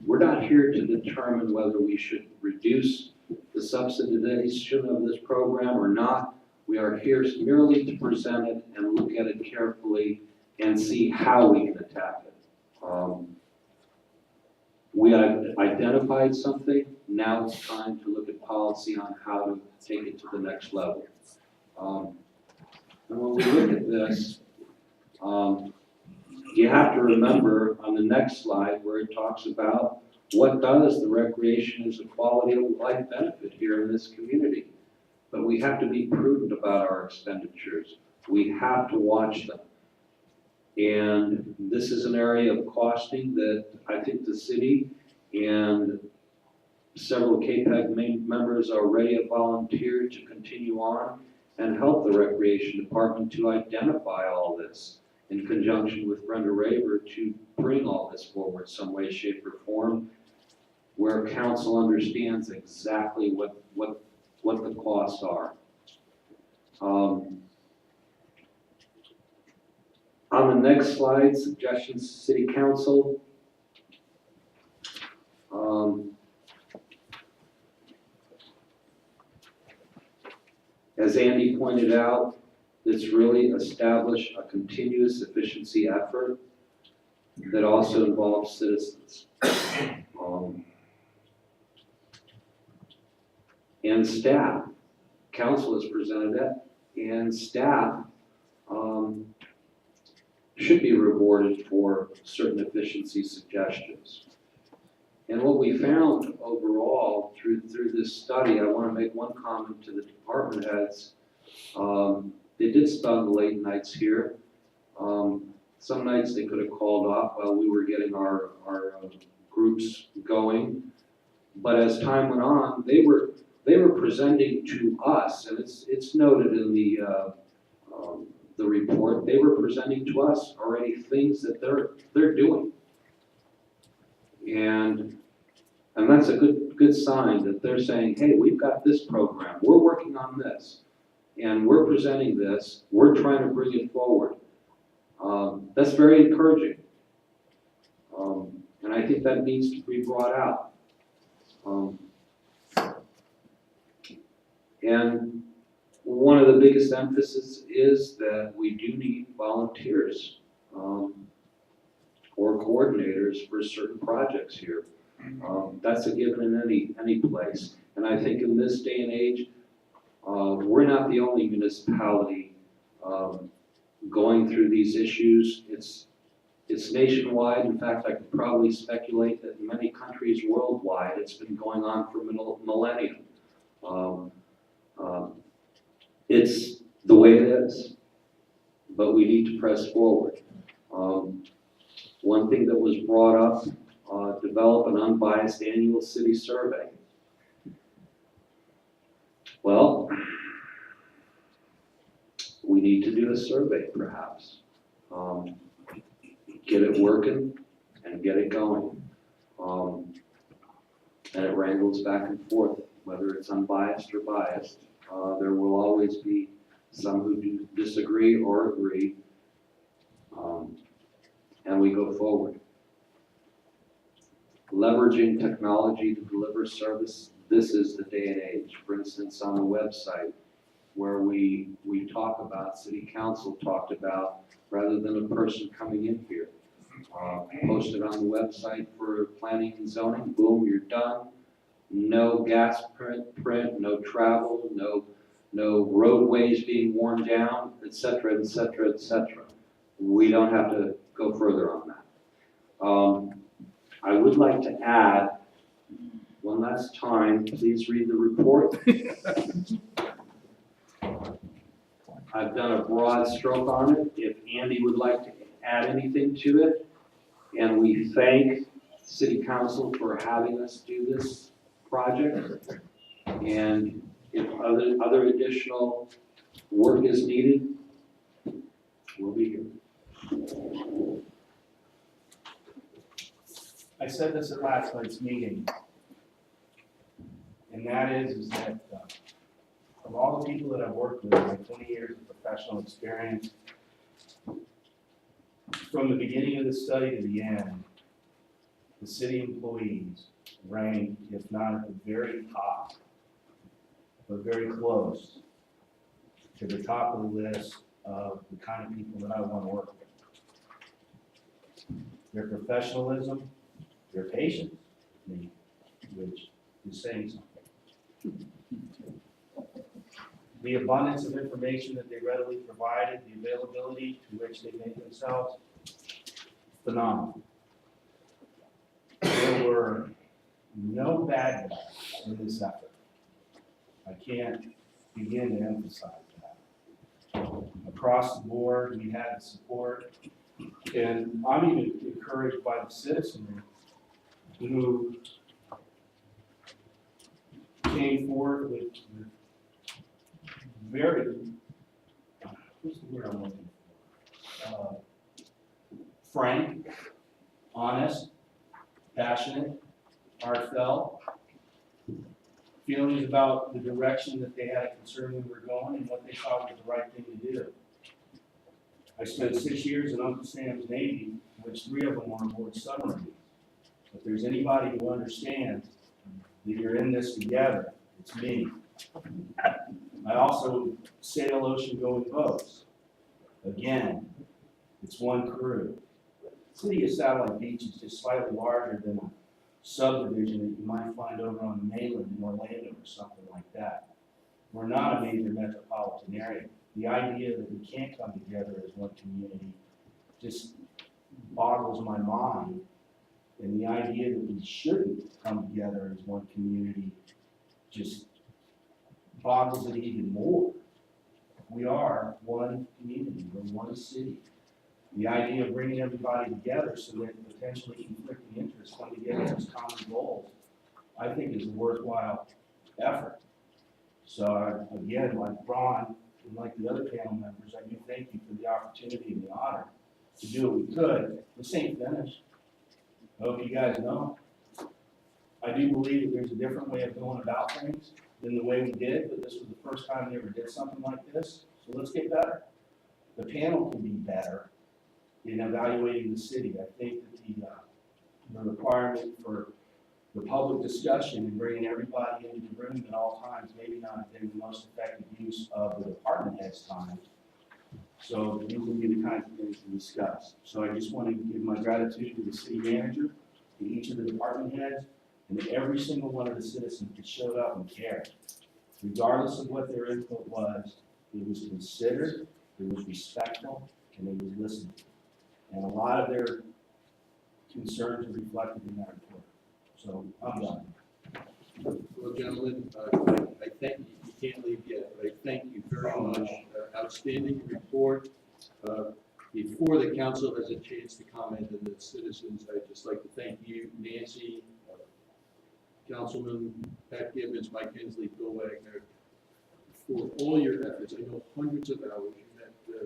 We're not here to determine whether we should reduce the subsidization of this program or not. We are here merely to present it and look at it carefully and see how we can attack it. We have identified something, now it's time to look at policy on how to take it to the next level. And when we look at this, you have to remember on the next slide where it talks about what does the recreation as a quality of life benefit here in this community. But we have to be prudent about our expenditures. We have to watch them. And this is an area of costing that I think the city and several KPEG members already have volunteered to continue on and help the Recreation Department to identify all this in conjunction with Brenda Raver to bring all this forward some way, shape, or form, where council understands exactly what the costs are. On the next slide, suggestions to City Council. As Andy pointed out, it's really establish a continuous efficiency effort that also involves citizens. And staff. Council has presented that, and staff should be rewarded for certain efficiency suggestions. And what we found overall through this study, I want to make one comment to the department heads. They did spend the late nights here. Some nights they could have called off while we were getting our groups going. But as time went on, they were presenting to us, and it's noted in the report, they were presenting to us already things that they're doing. And that's a good sign that they're saying, hey, we've got this program, we're working on this, and we're presenting this, we're trying to bring it forward. That's very encouraging. And I think that needs to be brought out. And one of the biggest emphasis is that we do need volunteers or coordinators for certain projects here. That's a given in any place. And I think in this day and age, we're not the only municipality going through these issues. It's nationwide. In fact, I could probably speculate that in many countries worldwide, it's been going on for millennia. It's the way it is, but we need to press forward. One thing that was brought up, develop an unbiased annual city survey. Well, we need to do a survey perhaps. Get it working and get it going. And it wrangles back and forth, whether it's unbiased or biased. There will always be some who do disagree or agree, and we go forward. Leveraging technology to deliver service, this is the day and age. For instance, on the website where we talk about, City Council talked about, rather than a person coming in here. Post it on the website for planning and zoning, boom, you're done. No gas print, no travel, no roadways being worn down, et cetera, et cetera, et cetera. We don't have to go further on that. I would like to add, one last time, please read the report. I've done a broad stroke on it. If Andy would like to add anything to it, and we thank City Council for having us do this project. And if other additional work is needed, we'll be here. I said this at last night's meeting. And that is that of all the people that I've worked with in my 20 years of professional experience, from the beginning of the study to the end, the city employees rank, if not at the very top, but very close to the top of the list of the kind of people that I want to work with. Their professionalism, their patience, which is saying something. The abundance of information that they readily provided, the availability to which they made themselves, phenomenal. There were no bad guys in this effort. I can't begin to emphasize that. Across the board, we had the support, and I'm even encouraged by the citizenry who came forward with very, what's the word I'm looking for? Frank, honest, passionate, heartfelt, feelings about the direction that they had a concern we were going and what they thought was the right thing to do. I spent 6 years in Uncle Sam's Navy, which 3 of them were on board submarines. If there's anybody who understands that you're in this together, it's me. I also sail ocean-going boats. Again, it's one crew. The city of Satellite Beach is just slightly larger than a subdivision that you might find over on the mainland in Orlando or something like that. We're not a major metropolitan area. The idea that we can't come together as one community just boggles my mind. And the idea that we shouldn't come together as one community just boggles it even more. We are one community, we're one city. The idea of bringing everybody together so that potentially conflicting interests come together as common goals, I think is a worthwhile effort. So again, like Ron and like the other panel members, I do thank you for the opportunity and the honor to do what we could. This ain't finished. I hope you guys know. I do believe that there's a different way of going about things than the way we did, but this was the first time we ever did something like this, so let's get better. The panel can be better in evaluating the city. I think that the requirement for the public discussion and bringing everybody into the room at all times maybe not have been the most effective use of the department head's time. So these will be the kinds of things to discuss. So I just want to give my gratitude to the city manager, to each of the department heads, and to every single one of the citizens that showed up and cared. Regardless of what their input was, it was considered, it was respectful, and it was listened to. And a lot of their concerns are reflected in that report. So I'm done. Well, gentlemen, I thank you, you can't leave yet, but I thank you very much. Outstanding report. Before the council has a chance to comment on the citizens, I'd just like to thank you, Nancy, Councilman Pat Gibbons, Mike Hensley, Bill Wagner, for all your efforts. I know hundreds of hours. You met a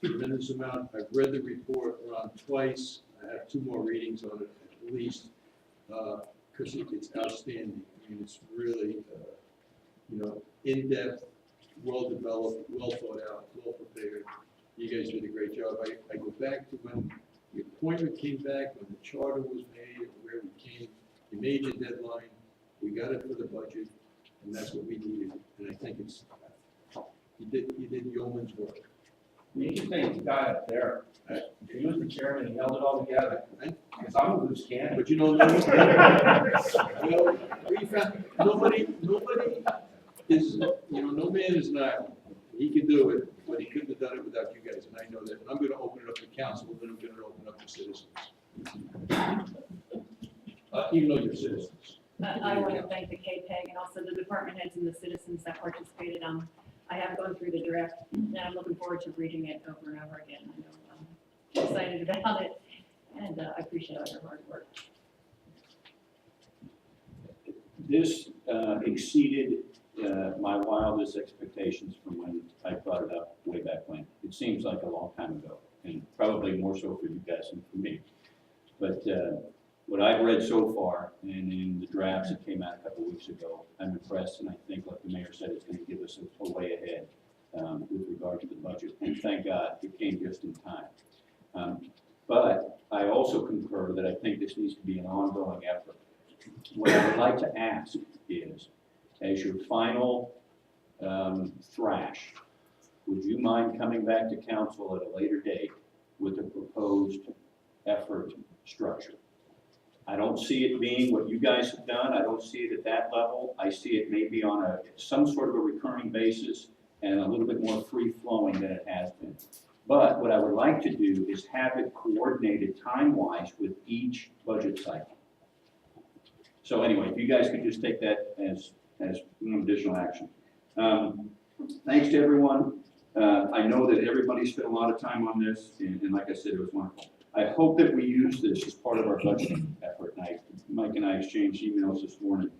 tremendous amount. I've read the report around twice. I have 2 more readings on it at least, because it's outstanding. I mean, it's really, in-depth, well-developed, well thought out, well prepared. You guys did a great job. I go back to when the appointment came back, when the charter was made, where we came. You made your deadline. We got it for the budget, and that's what we needed. And I think it's you did yeoman's work. You can thank the guy up there. He was the chairman, he held it all together. Because I'm a loose cannon. But nobody is, no man is an island. He can do it, but he couldn't have done it without you guys, and I know that. And I'm gonna open it up to council, then I'm gonna open up to citizens. Even though you're citizens. I want to thank the KPEG and also the department heads and the citizens that participated. I have gone through the draft and I'm looking forward to reading it over and over again. I know I'm excited about it and I appreciate all your hard work. This exceeded my wildest expectations from when I brought it up way back when. It seems like a long time ago, and probably more so for you guys than for me. But what I've read so far, and in the drafts that came out a couple weeks ago, I'm impressed, and I think, like the mayor said, it's going to give us a way ahead with regard to the budget. And thank God, it came just in time. But I also concur that I think this needs to be an ongoing effort. What I would like to ask is, as your final thrash, would you mind coming back to council at a later date with a proposed effort structure? I don't see it being what you guys have done. I don't see it at that level. I see it maybe on some sort of a recurring basis and a little bit more free-flowing than it has been. But what I would like to do is have it coordinated time-wise with each budget cycle. So anyway, if you guys could just take that as additional action. Thanks to everyone. I know that everybody spent a lot of time on this, and like I said, it was wonderful. I hope that we use this as part of our budgeting effort. Mike and I exchanged emails this morning.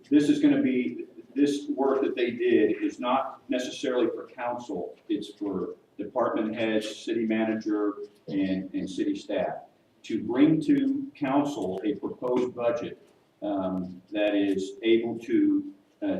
This is going to be, this work that they did is not necessarily for council. It's for department heads, city manager, and city staff to bring to council a proposed budget that is able to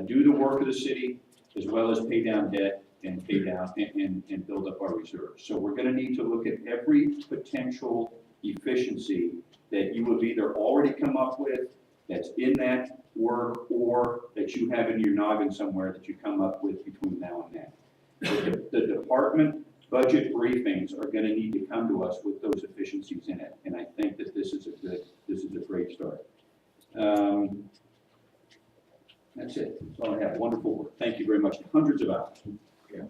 do the work of the city as well as pay down debt and pay down and build up our reserves. So we're gonna need to look at every potential efficiency that you have either already come up with that's in that work or that you have in your noggin somewhere that you come up with between now and then. The department budget briefings are gonna need to come to us with those efficiencies in it. And I think that this is a great start. That's it. That's all I have. Wonderful work. Thank you very much. Hundreds of hours. Yeah,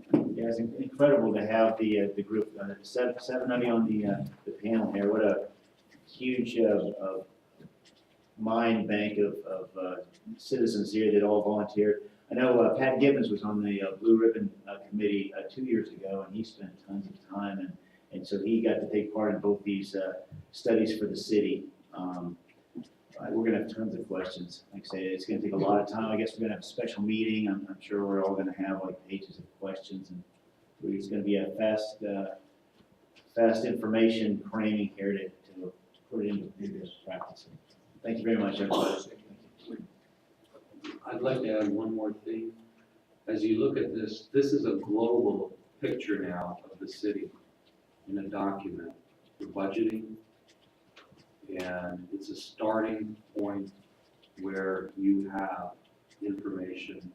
it's incredible to have the group, seven of you on the panel here. What a huge mind bank of citizens here that all volunteered. I know Pat Gibbons was on the Blue Ribbon Committee 2 years ago, and he spent tons of time, and so he got to take part in both these studies for the city. We're gonna have tons of questions. Like I say, it's gonna take a lot of time. I guess we're gonna have a special meeting. I'm sure we're all gonna have like pages of questions, and it's gonna be a fast information cramming here to put it into previous practice. Thank you very much, everybody. I'd like to add one more thing. As you look at this, this is a global picture now of the city in a document for budgeting. And it's a starting point where you have information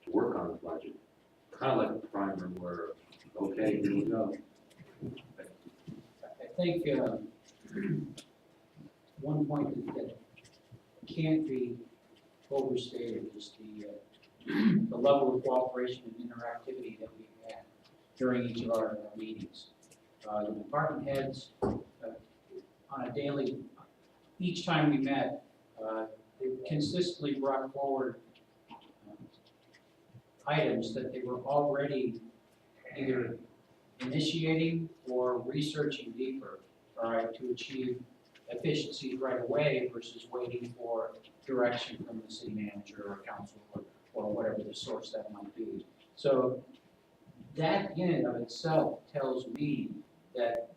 to work on the budget. Kind of like a primer where, okay, here we go. I think one point that can't be overstated is the level of cooperation and interactivity that we've had during each of our meetings. The department heads, on a daily, each time we met, they consistently brought forward items that they were already either initiating or researching deeper, all right, to achieve efficiencies right away versus waiting for direction from the city manager or council or whatever the source that might be. So that in and of itself tells me that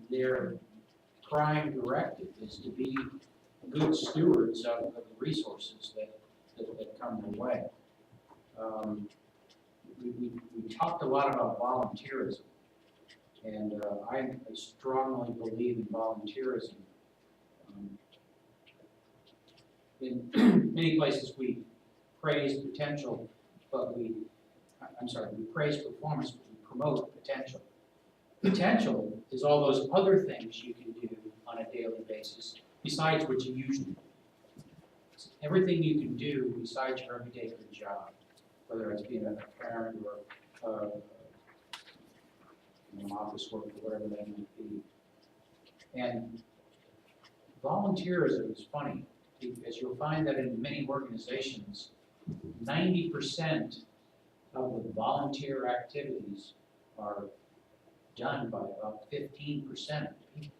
their prime directive is to be good stewards of the resources that come their way. We talked a lot about volunteerism, and I strongly believe in volunteerism. In many places we praise potential, but we praise performance, but we promote potential. Potential is all those other things you can do on a daily basis besides what you usually do. It's everything you can do besides your everyday good job, whether it's being a parent or office work or whatever that might be. And volunteerism is funny, because you'll find that in many organizations, 90% of the volunteer activities are done by about 15% of the people,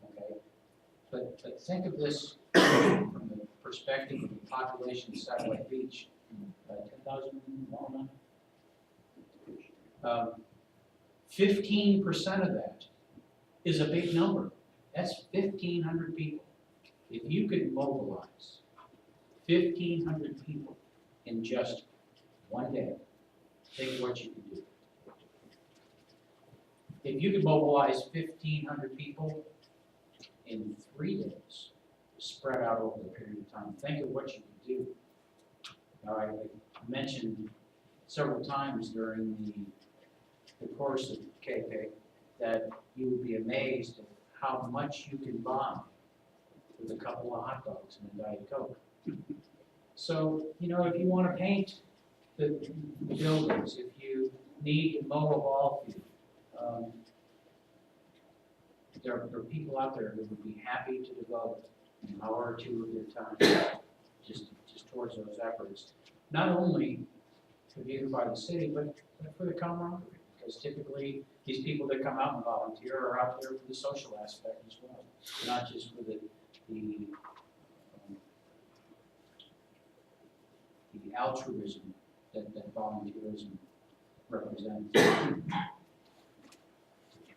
okay? But think of this from the perspective of the population of Satellite Beach, 10,000, 15% of that is a big number. That's 1,500 people. If you could mobilize 1,500 people in just one day, think of what you could do. If you could mobilize 1,500 people in 3 days, spread out over a period of time, think of what you could do. Now, I mentioned several times during the course of KP that you would be amazed at how much you can buy with a couple of hot dogs and a Diet Coke. So, if you want to paint the buildings, if you need to mow a ball field, there are people out there who would be happy to devote an hour or two of their time just towards those efforts. Not only to be here by the city, but for the camaraderie. Because typically, these people that come out and volunteer are out there for the social aspect as well, not just for the altruism that volunteerism represents.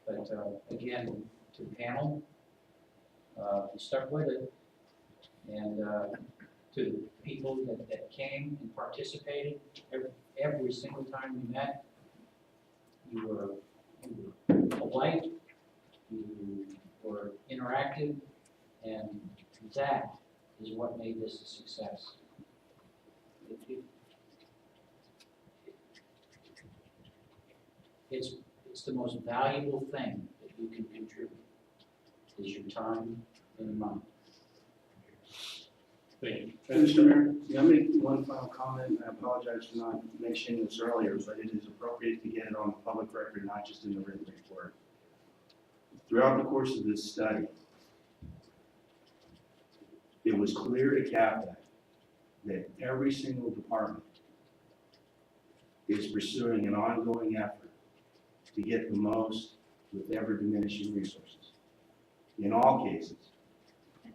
But again, to the panel, you stuck with it, and to the people that came and participated every single time we met, you were polite, you were interactive, and that is what made this a success. It's the most valuable thing that you can contribute, is your time and money. Thank you. Mr. Mayor, may I make one final comment? I apologize for not mentioning this earlier, but it is appropriate to get it on the public record, not just in the written report. Throughout the course of this study, it was clear to CAPTAC that every single department is pursuing an ongoing effort to get the most with ever diminishing resources. In all cases,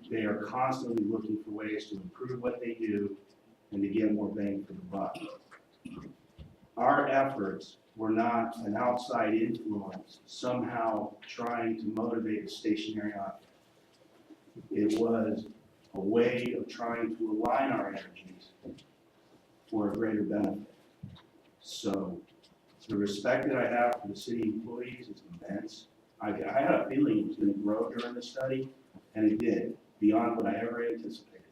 they are constantly looking for ways to improve what they do and to get more bang for the buck. Our efforts were not an outside influence somehow trying to motivate a stationary object. It was a way of trying to align our energies for a greater benefit. So the respect that I have for the city employees is immense. I had a feeling it was going to grow during the study, and it did, beyond what I ever anticipated.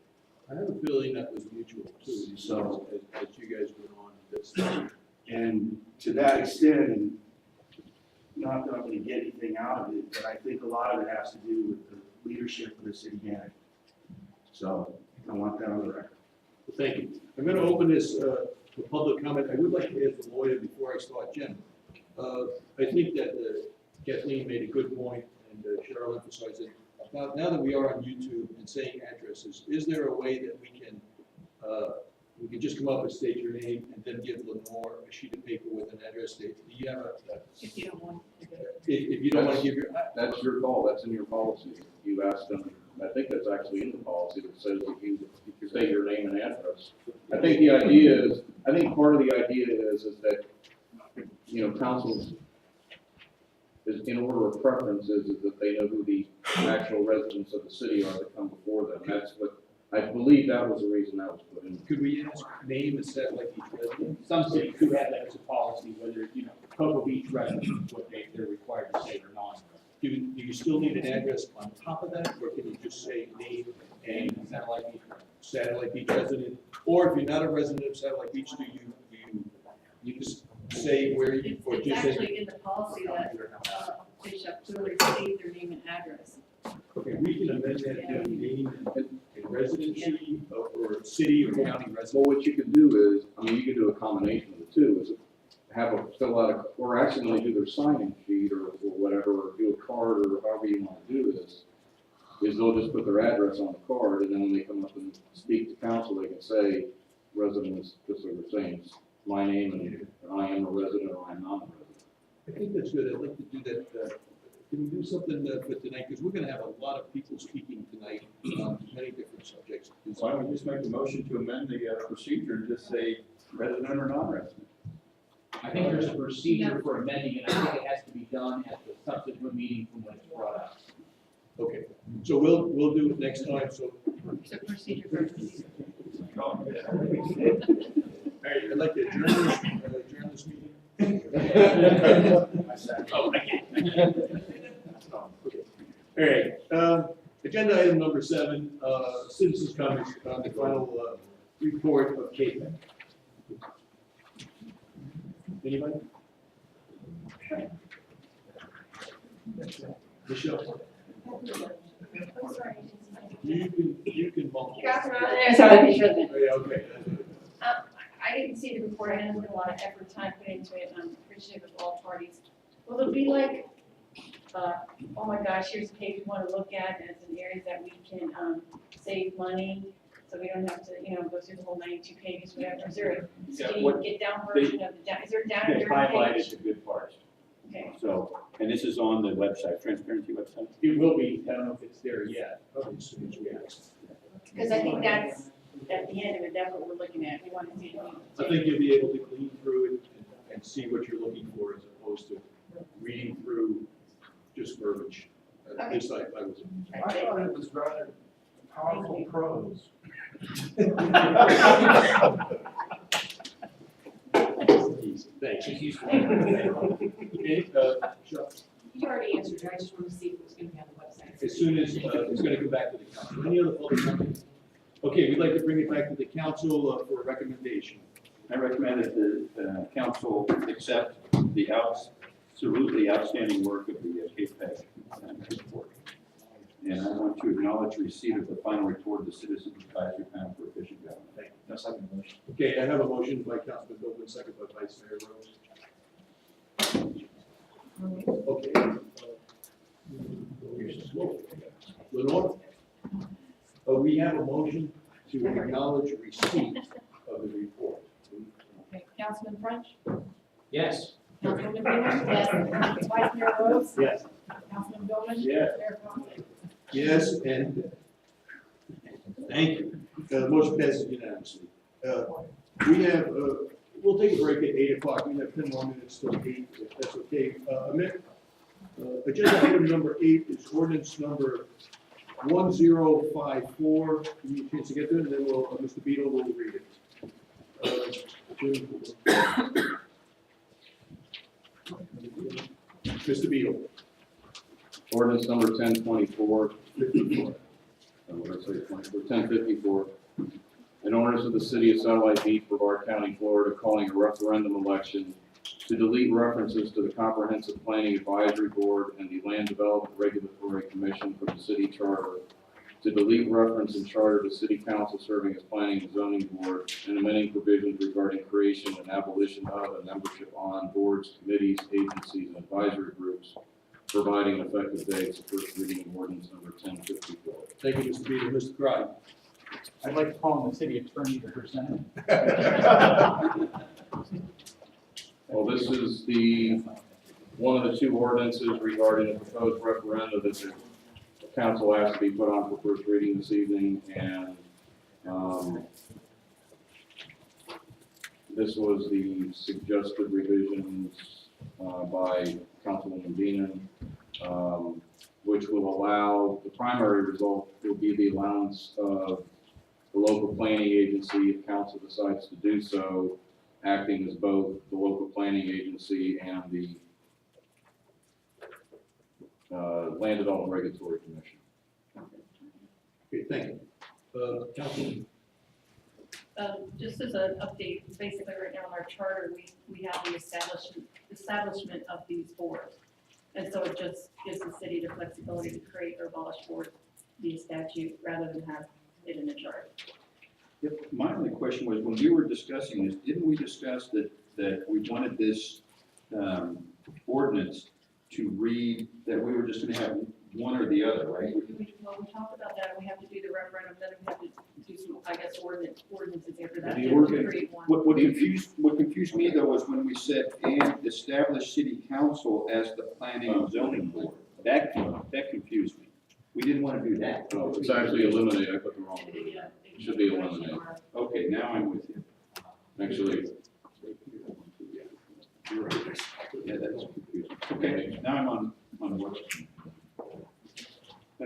I have a feeling that was mutual too, So- as you guys went on this. And to that extent, and not that I'm going to get anything out of it, but I think a lot of it has to do with the leadership of the city manager. So I want that on the record. Well, thank you. I'm going to open this for public comment. I would like to ask the lawyer before I start, Jim. I think that Kathleen made a good point, and Cheryl emphasized it. Now that we are on YouTube and saying addresses, is there a way that we can just come up and state your name and then give Lenore a sheet of paper with an address date? Do you have If you don't want to do it. if you don't want to give your, That's your call, that's in your policy. You asked them, I think that's actually in the policy that says that you state your name and address. I think the idea is, I think part of the idea is that, councils is in order of preference is that they know who the actual residents of the city are that come before them. That's what, I believe that was the reason that was put in. could we ask name and set like each resident? Some cities do have that as a policy, whether, Cocoa Beach residents, what they're required to say or not. Do you still need an address on top of that, or can you just say name and Satellite Beach. Satellite Beach resident? Or if you're not a resident of Satellite Beach, do you just say where you, or It's just say? actually in the policy that they shall clearly state their name and address. Okay, we can amend that to name and residency or city or county So resident. what you could do is, you could do a combination of the two, is fill out or actually when they do their sign-in sheet or whatever, or do a card or however you want to do this, is they'll just put their address on the card, and then when they come up and speak to council, they can say, residents, just like we're saying, it's my name and I am a resident or I'm not a resident. I think that's good. I'd like to do that can we do something for tonight? Because we're gonna have a lot of people speaking tonight on many different subjects. Why don't we just make a motion to amend the procedure and just say resident or non-resident? I think there's a procedure for amending it, I think it has to be done at the subsequent meeting from when it's brought up. Okay, so we'll do it next time, so. So procedure for procedure. All right, I'd like to adjourn this meeting. Oh, I can't. Okay. All right, agenda item number 7, citizens' comments on the final report of KPEC. Anybody? Michelle, I'm sorry. you can mumble. Sorry. Yeah, okay. I didn't see the report, I know there's been a lot of effort, time put into it, and I'm appreciative of all parties. Will it be like, oh my gosh, here's a page we wanna look at, and some areas that we can, save money, so we don't have to, go through the whole 92 pages, whatever, is there a Yeah, skinny what get down version of the, is there a down They here highlighted page? the good parts. Okay, So, and this is on the website, transparency website. It will be, I don't know if it's there yet, probably as soon as we ask. because I think that's, at the end of it, that's what we're looking at, we wanna see. I think you'll be able to glean through it and see what you're looking for as opposed to reading through just verbiage. At least I was. I thought it was rather powerful prose. Thanks. Chuck, You already answered, I just wanted to see if it was gonna be on the website. as soon as, it's gonna come back to the council. Any other public comments? Okay, we'd like to bring it back to the council for a recommendation. I recommend that the council accept the absolutely outstanding work of the KPEC report. And I want to acknowledge receipt of the final report of the Citizens Advisory Panel for Efficient Government. Thank you. No second motion. Okay, I have a motion by Councilman Bowman, second by Vice Mayor Rose. Okay. Lenore? We have a motion to acknowledge receipt of the report. Okay, Councilman French? Yes. Councilwoman Bieber? Yes. Vice Mayor Rhodes? Yes. Councilman Bowman? Yes. Mayor Conley? Yes, and thank you. Motion passes unanimously. We have, we'll take a break at 8 o'clock. We have 10 more minutes till 8, if that's okay. Agenda item number 8 is ordinance number 1054. Give me a chance to get there, and then we'll, Mr. Beadle will read it. Mr. Beadle. Ordinance number 1024, 1054. An ordinance of the city of Satellite Beach, Brevard County, Florida, calling a referendum election to delete references to the Comprehensive Planning Advisory Board and the Land Development Regulatory Commission from the city charter, to delete reference in charter to city council serving as planning and zoning board, and amending provisions regarding creation and abolition of and membership on boards, committees, agencies, and advisory groups, providing effective dates. First reading of ordinance number 1054. Thank you, Mr. Beadle. Mr. Cry. I'd like to call on the city attorney to present it. Well, this is one of the two ordinances regarding the proposed referendum that the council asked to be put on for first reading this evening, and this was the suggested revisions by Councilwoman Beenan, which will allow, the primary result will be the allowance of the local planning agency, if council decides to do so, acting as both the local planning agency and the Land Development Regulatory Commission. Okay, thank you. Councilman. Just as an update, basically right now in our charter, we have the establishment of these boards. And so it just gives the city the flexibility to create or abolish boards via statute rather than have it in the charter. Yep. My only question was, when we were discussing this, didn't we discuss that we wanted this ordinance to read, that we were just gonna have one or the other, right? Well, we talked about that, and we have to do the referendum, then we have to do some, I guess, ordinances after that. The then to ordinance- create one. What confused me though was when we said, and establish city council as the planning and zoning board. That confused me. We didn't want to do that. No, it's actually eliminate, I put the wrong word. It should be eliminate. Okay, now I'm with you. Actually, You're right. Yeah, that's confusing. Okay, now I'm on what?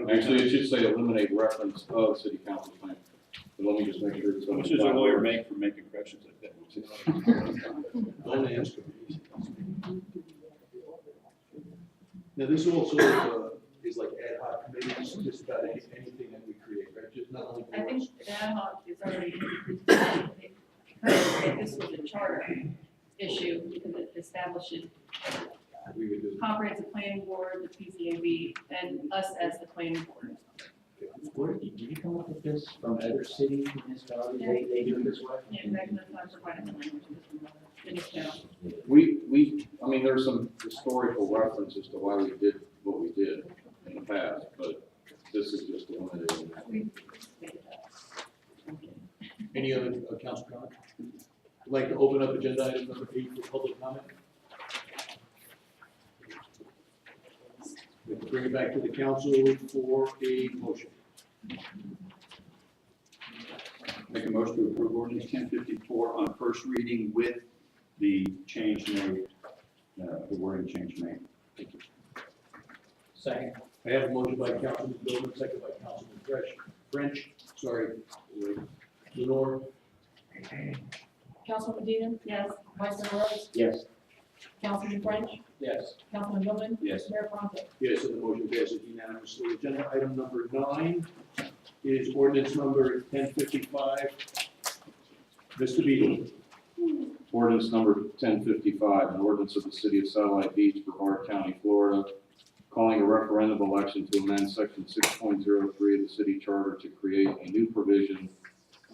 actually, it should say eliminate reference of city council plan. But let me just make sure it's. How much does a lawyer make for making corrections like that? Don't ask me. Now, this also is like ad hoc committees, just about anything that we create, right? Just not only. I think ad hoc is already, this was a charter issue because it established We would do. comprehensive planning board, the PCAB, and us as the planning board. Where, did you come up with this from other cities, municipalities, they do it this way? Yeah, exactly, that's why I provided the language in this town. I mean, there's some historical references to why we did what we did in the past, but this is just eliminating that. We stated that. Any other council comment? I'd like to open up agenda item number 8 for public comment. We can bring it back to the council for a motion. Make a motion to approve ordinance 1054 on first reading with the change made, the wording change made. Thank you. Second. I have a motion by Councilman Billman, second by Councilman French, Lenore. Councilman Medina? Yes. Vice Mayor Rose? Yes. Councilman French? Yes. Councilman Billman? Yes. Mayor Fontaine? Yes, and the motion passes unanimously. Agenda item number 9 is ordinance number 1055. Mr. Beadle. Ordinance number 1055, an ordinance of the city of Satellite Beach, Brevard County, Florida, calling a referendum election to amend section 6.03 of the city charter to create a new provision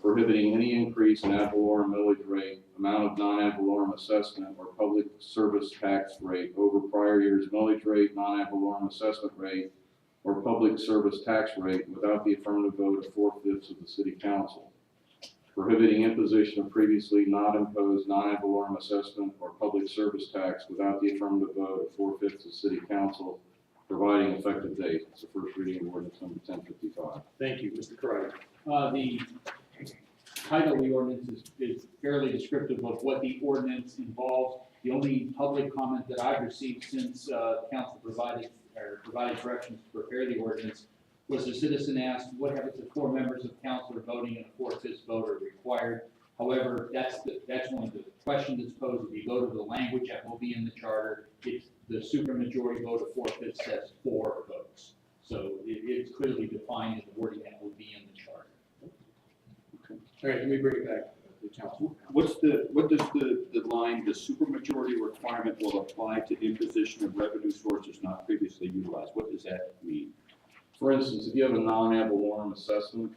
prohibiting any increase in ad valorem millage rate, amount of non-ad valorem assessment, or public service tax rate over prior year's millage rate, non-ad valorem assessment rate, or public service tax rate without the affirmative vote of 4/5 of the city council. Prohibiting imposition of previously not imposed non-ad valorem assessment or public service tax without the affirmative vote of 4/5 of city council, providing effective date. It's the first reading of ordinance number 1055. Thank you, Mr. Carter. The title of the ordinance is fairly descriptive of what the ordinance involves. The only public comment that I've received since council provided directions to prepare the ordinance was a citizen asked, what happens if 4 members of council are voting and a 4/5 vote are required? However, that's one of the questions that's posed. If you go to the language that will be in the charter, it's the supermajority vote of 4/5 says 4 votes. So it's clearly defined in the wording that will be in the charter. All right, let me bring it back to the council. What does the line, the supermajority requirement will apply to imposition of revenue sources not previously utilized? What does that mean? For instance, if you have a non-ad valorem assessment,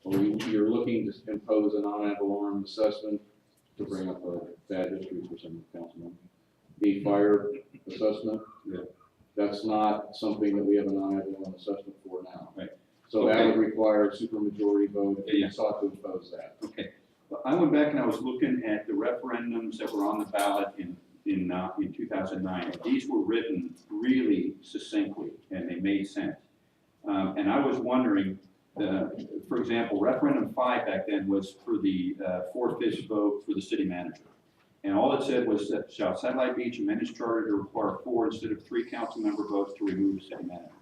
or you're looking to impose a non-ad valorem assessment to bring up a bad history for some councilmen, the fire assessment, that's not something that we have a non-ad valorem assessment for now. Right. So that would require a supermajority vote if you sought to impose that. Okay. Well, I went back and I was looking at the referendums that were on the ballot in 2009. And these were written really succinctly and they made sense. And I was wondering, for example, referendum 5 back then was for the 4/5 vote for the city manager. And all it said was that shall Satellite Beach amend its charter to require 4 instead of 3 council member votes to remove the city manager.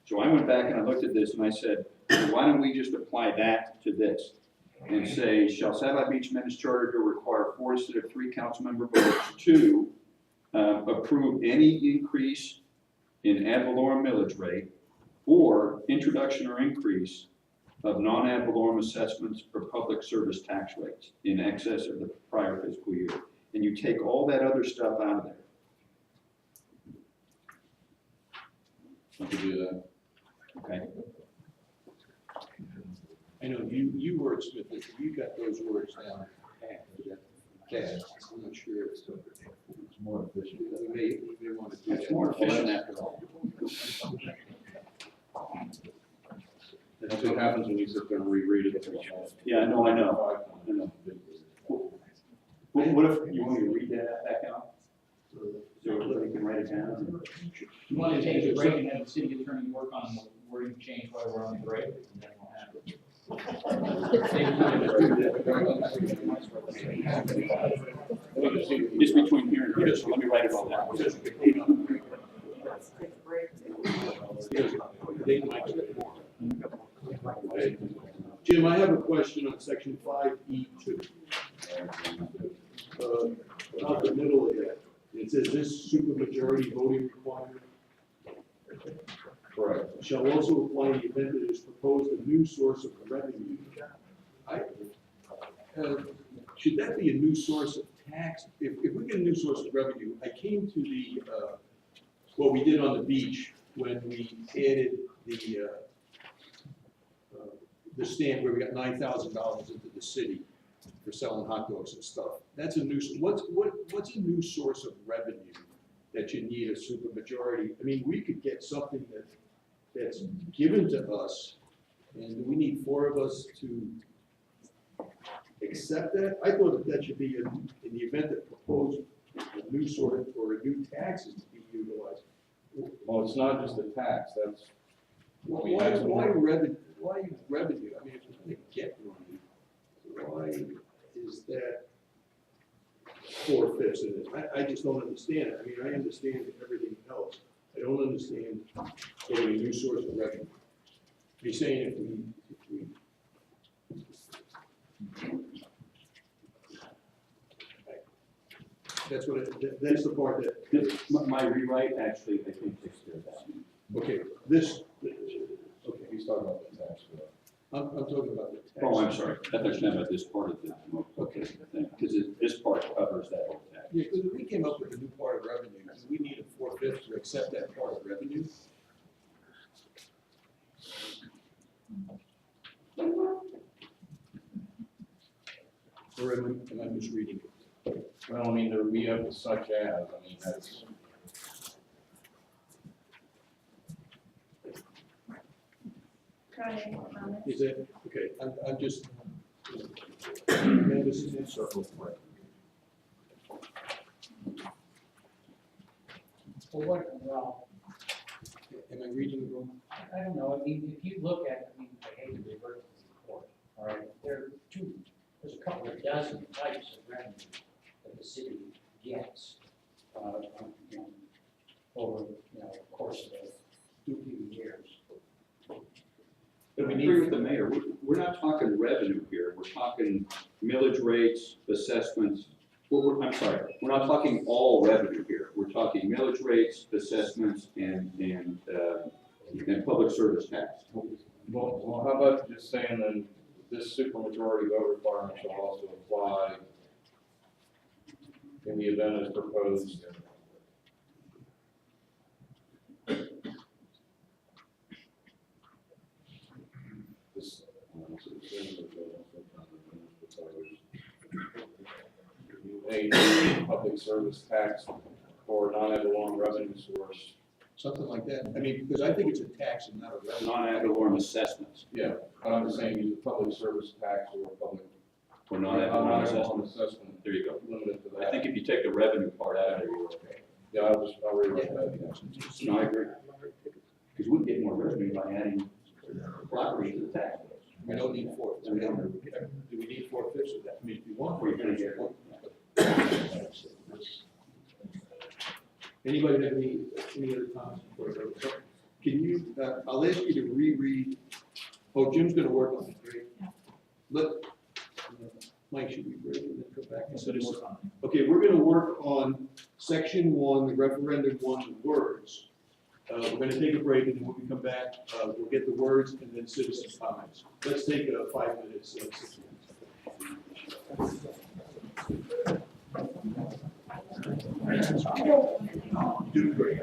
So I went back and I looked at this and I said, well, why don't we just apply that to this? And say, shall Satellite Beach amend its charter to require 4 instead of 3 council member votes to approve any increase in ad valorem millage rate or introduction or increase of non-ad valorem assessments or public service tax rates in excess of the prior fiscal year. And you take all that other stuff out of there. I could do that. Okay. I know you wordsmith it, you got those words down fast. I'm not sure it's more efficient. We may want to do that. It's more efficient after all. That's what happens when you sit there and reread it. Yeah, I know. What if, you want me to read that back out? So everybody can write write it down? You want to take a break and have the city attorney work on the wording change while we're on the break? And then we'll have it. Just between here and here, so let me write it all down. Jim, I have a question on section 5E2. About the middle of that, it says this supermajority voting requirement Correct. shall also apply in the event that it is proposed a new source of revenue. Should that be a new source of tax? If we get a new source of revenue, I came to the, what we did on the beach when we added the stand where we got $9,000 into the city for selling hot dogs and stuff. That's a new, what's a new source of revenue that you need a supermajority? I mean, we could get something that's given to us, and we need 4 of us to accept that. I thought that should be in the event that proposed a new sort of, or a new tax is to be utilized. Well, it's not just a tax, that's. Why revenue? Why revenue? I mean, if we're gonna get money, why is that 4/5 of it? I just don't understand it. I mean, I understand everything else. I don't understand getting a new source of revenue. You're saying if we that's what that's the part that. My rewrite actually, I think, takes care of that. Okay, this. Okay, he's talking about the tax bill. I'm talking about the tax. Oh, I'm sorry, I thought you meant about this part of the, okay, because this part covers that whole tax. Yeah, because if we came up with a new part of revenue, we need a 4/5 to accept that part of revenue. Or am I misreading it? Well, I mean, there, we have the such as, I mean, that's. Try comment. Is that, okay, I'm just. Man, this is in circle. Well, Am I reading it wrong? I don't know, I mean, if you look at, I mean, I hate to revert to the report, all right, there's a couple of dozen types of revenue that the city gets, you know, over, you know, the course of a few years. But we agree with the mayor, we're not talking revenue here, we're talking millage rates, assessments. I'm sorry, we're not talking all revenue here, we're talking millage rates, assessments, and public service tax. Well, how about just saying then, this supermajority vote requirement shall also apply in the event as proposed. This, a public service tax or non-ad valorem revenue source. Something like that. I mean, because I think it's a tax and not a revenue. Non-ad valorem assessments. Yeah, but I'm saying use a public service tax or a public. Or non-ad valorem assessment. Assessment. There you go. Limited to that. I think if you take the revenue part out of there, you're okay. Yeah, I'll rewrite that. No, I agree. Because we get more revenue by adding property to the tax. We don't need 4. Do we need 4/5 of that? I mean, if you want, We're gonna get one. Anybody have any other comments before I go? Can you, I'll ask you to reread, oh, Jim's gonna work on it, great. Mike, should we break and then go back and finish? Okay, we're gonna work on section 1, the referendum 1, the words. We're gonna take a break, and then when we come back, we'll get the words and then citizen comments. Let's take 5 minutes, 6 minutes. Do great.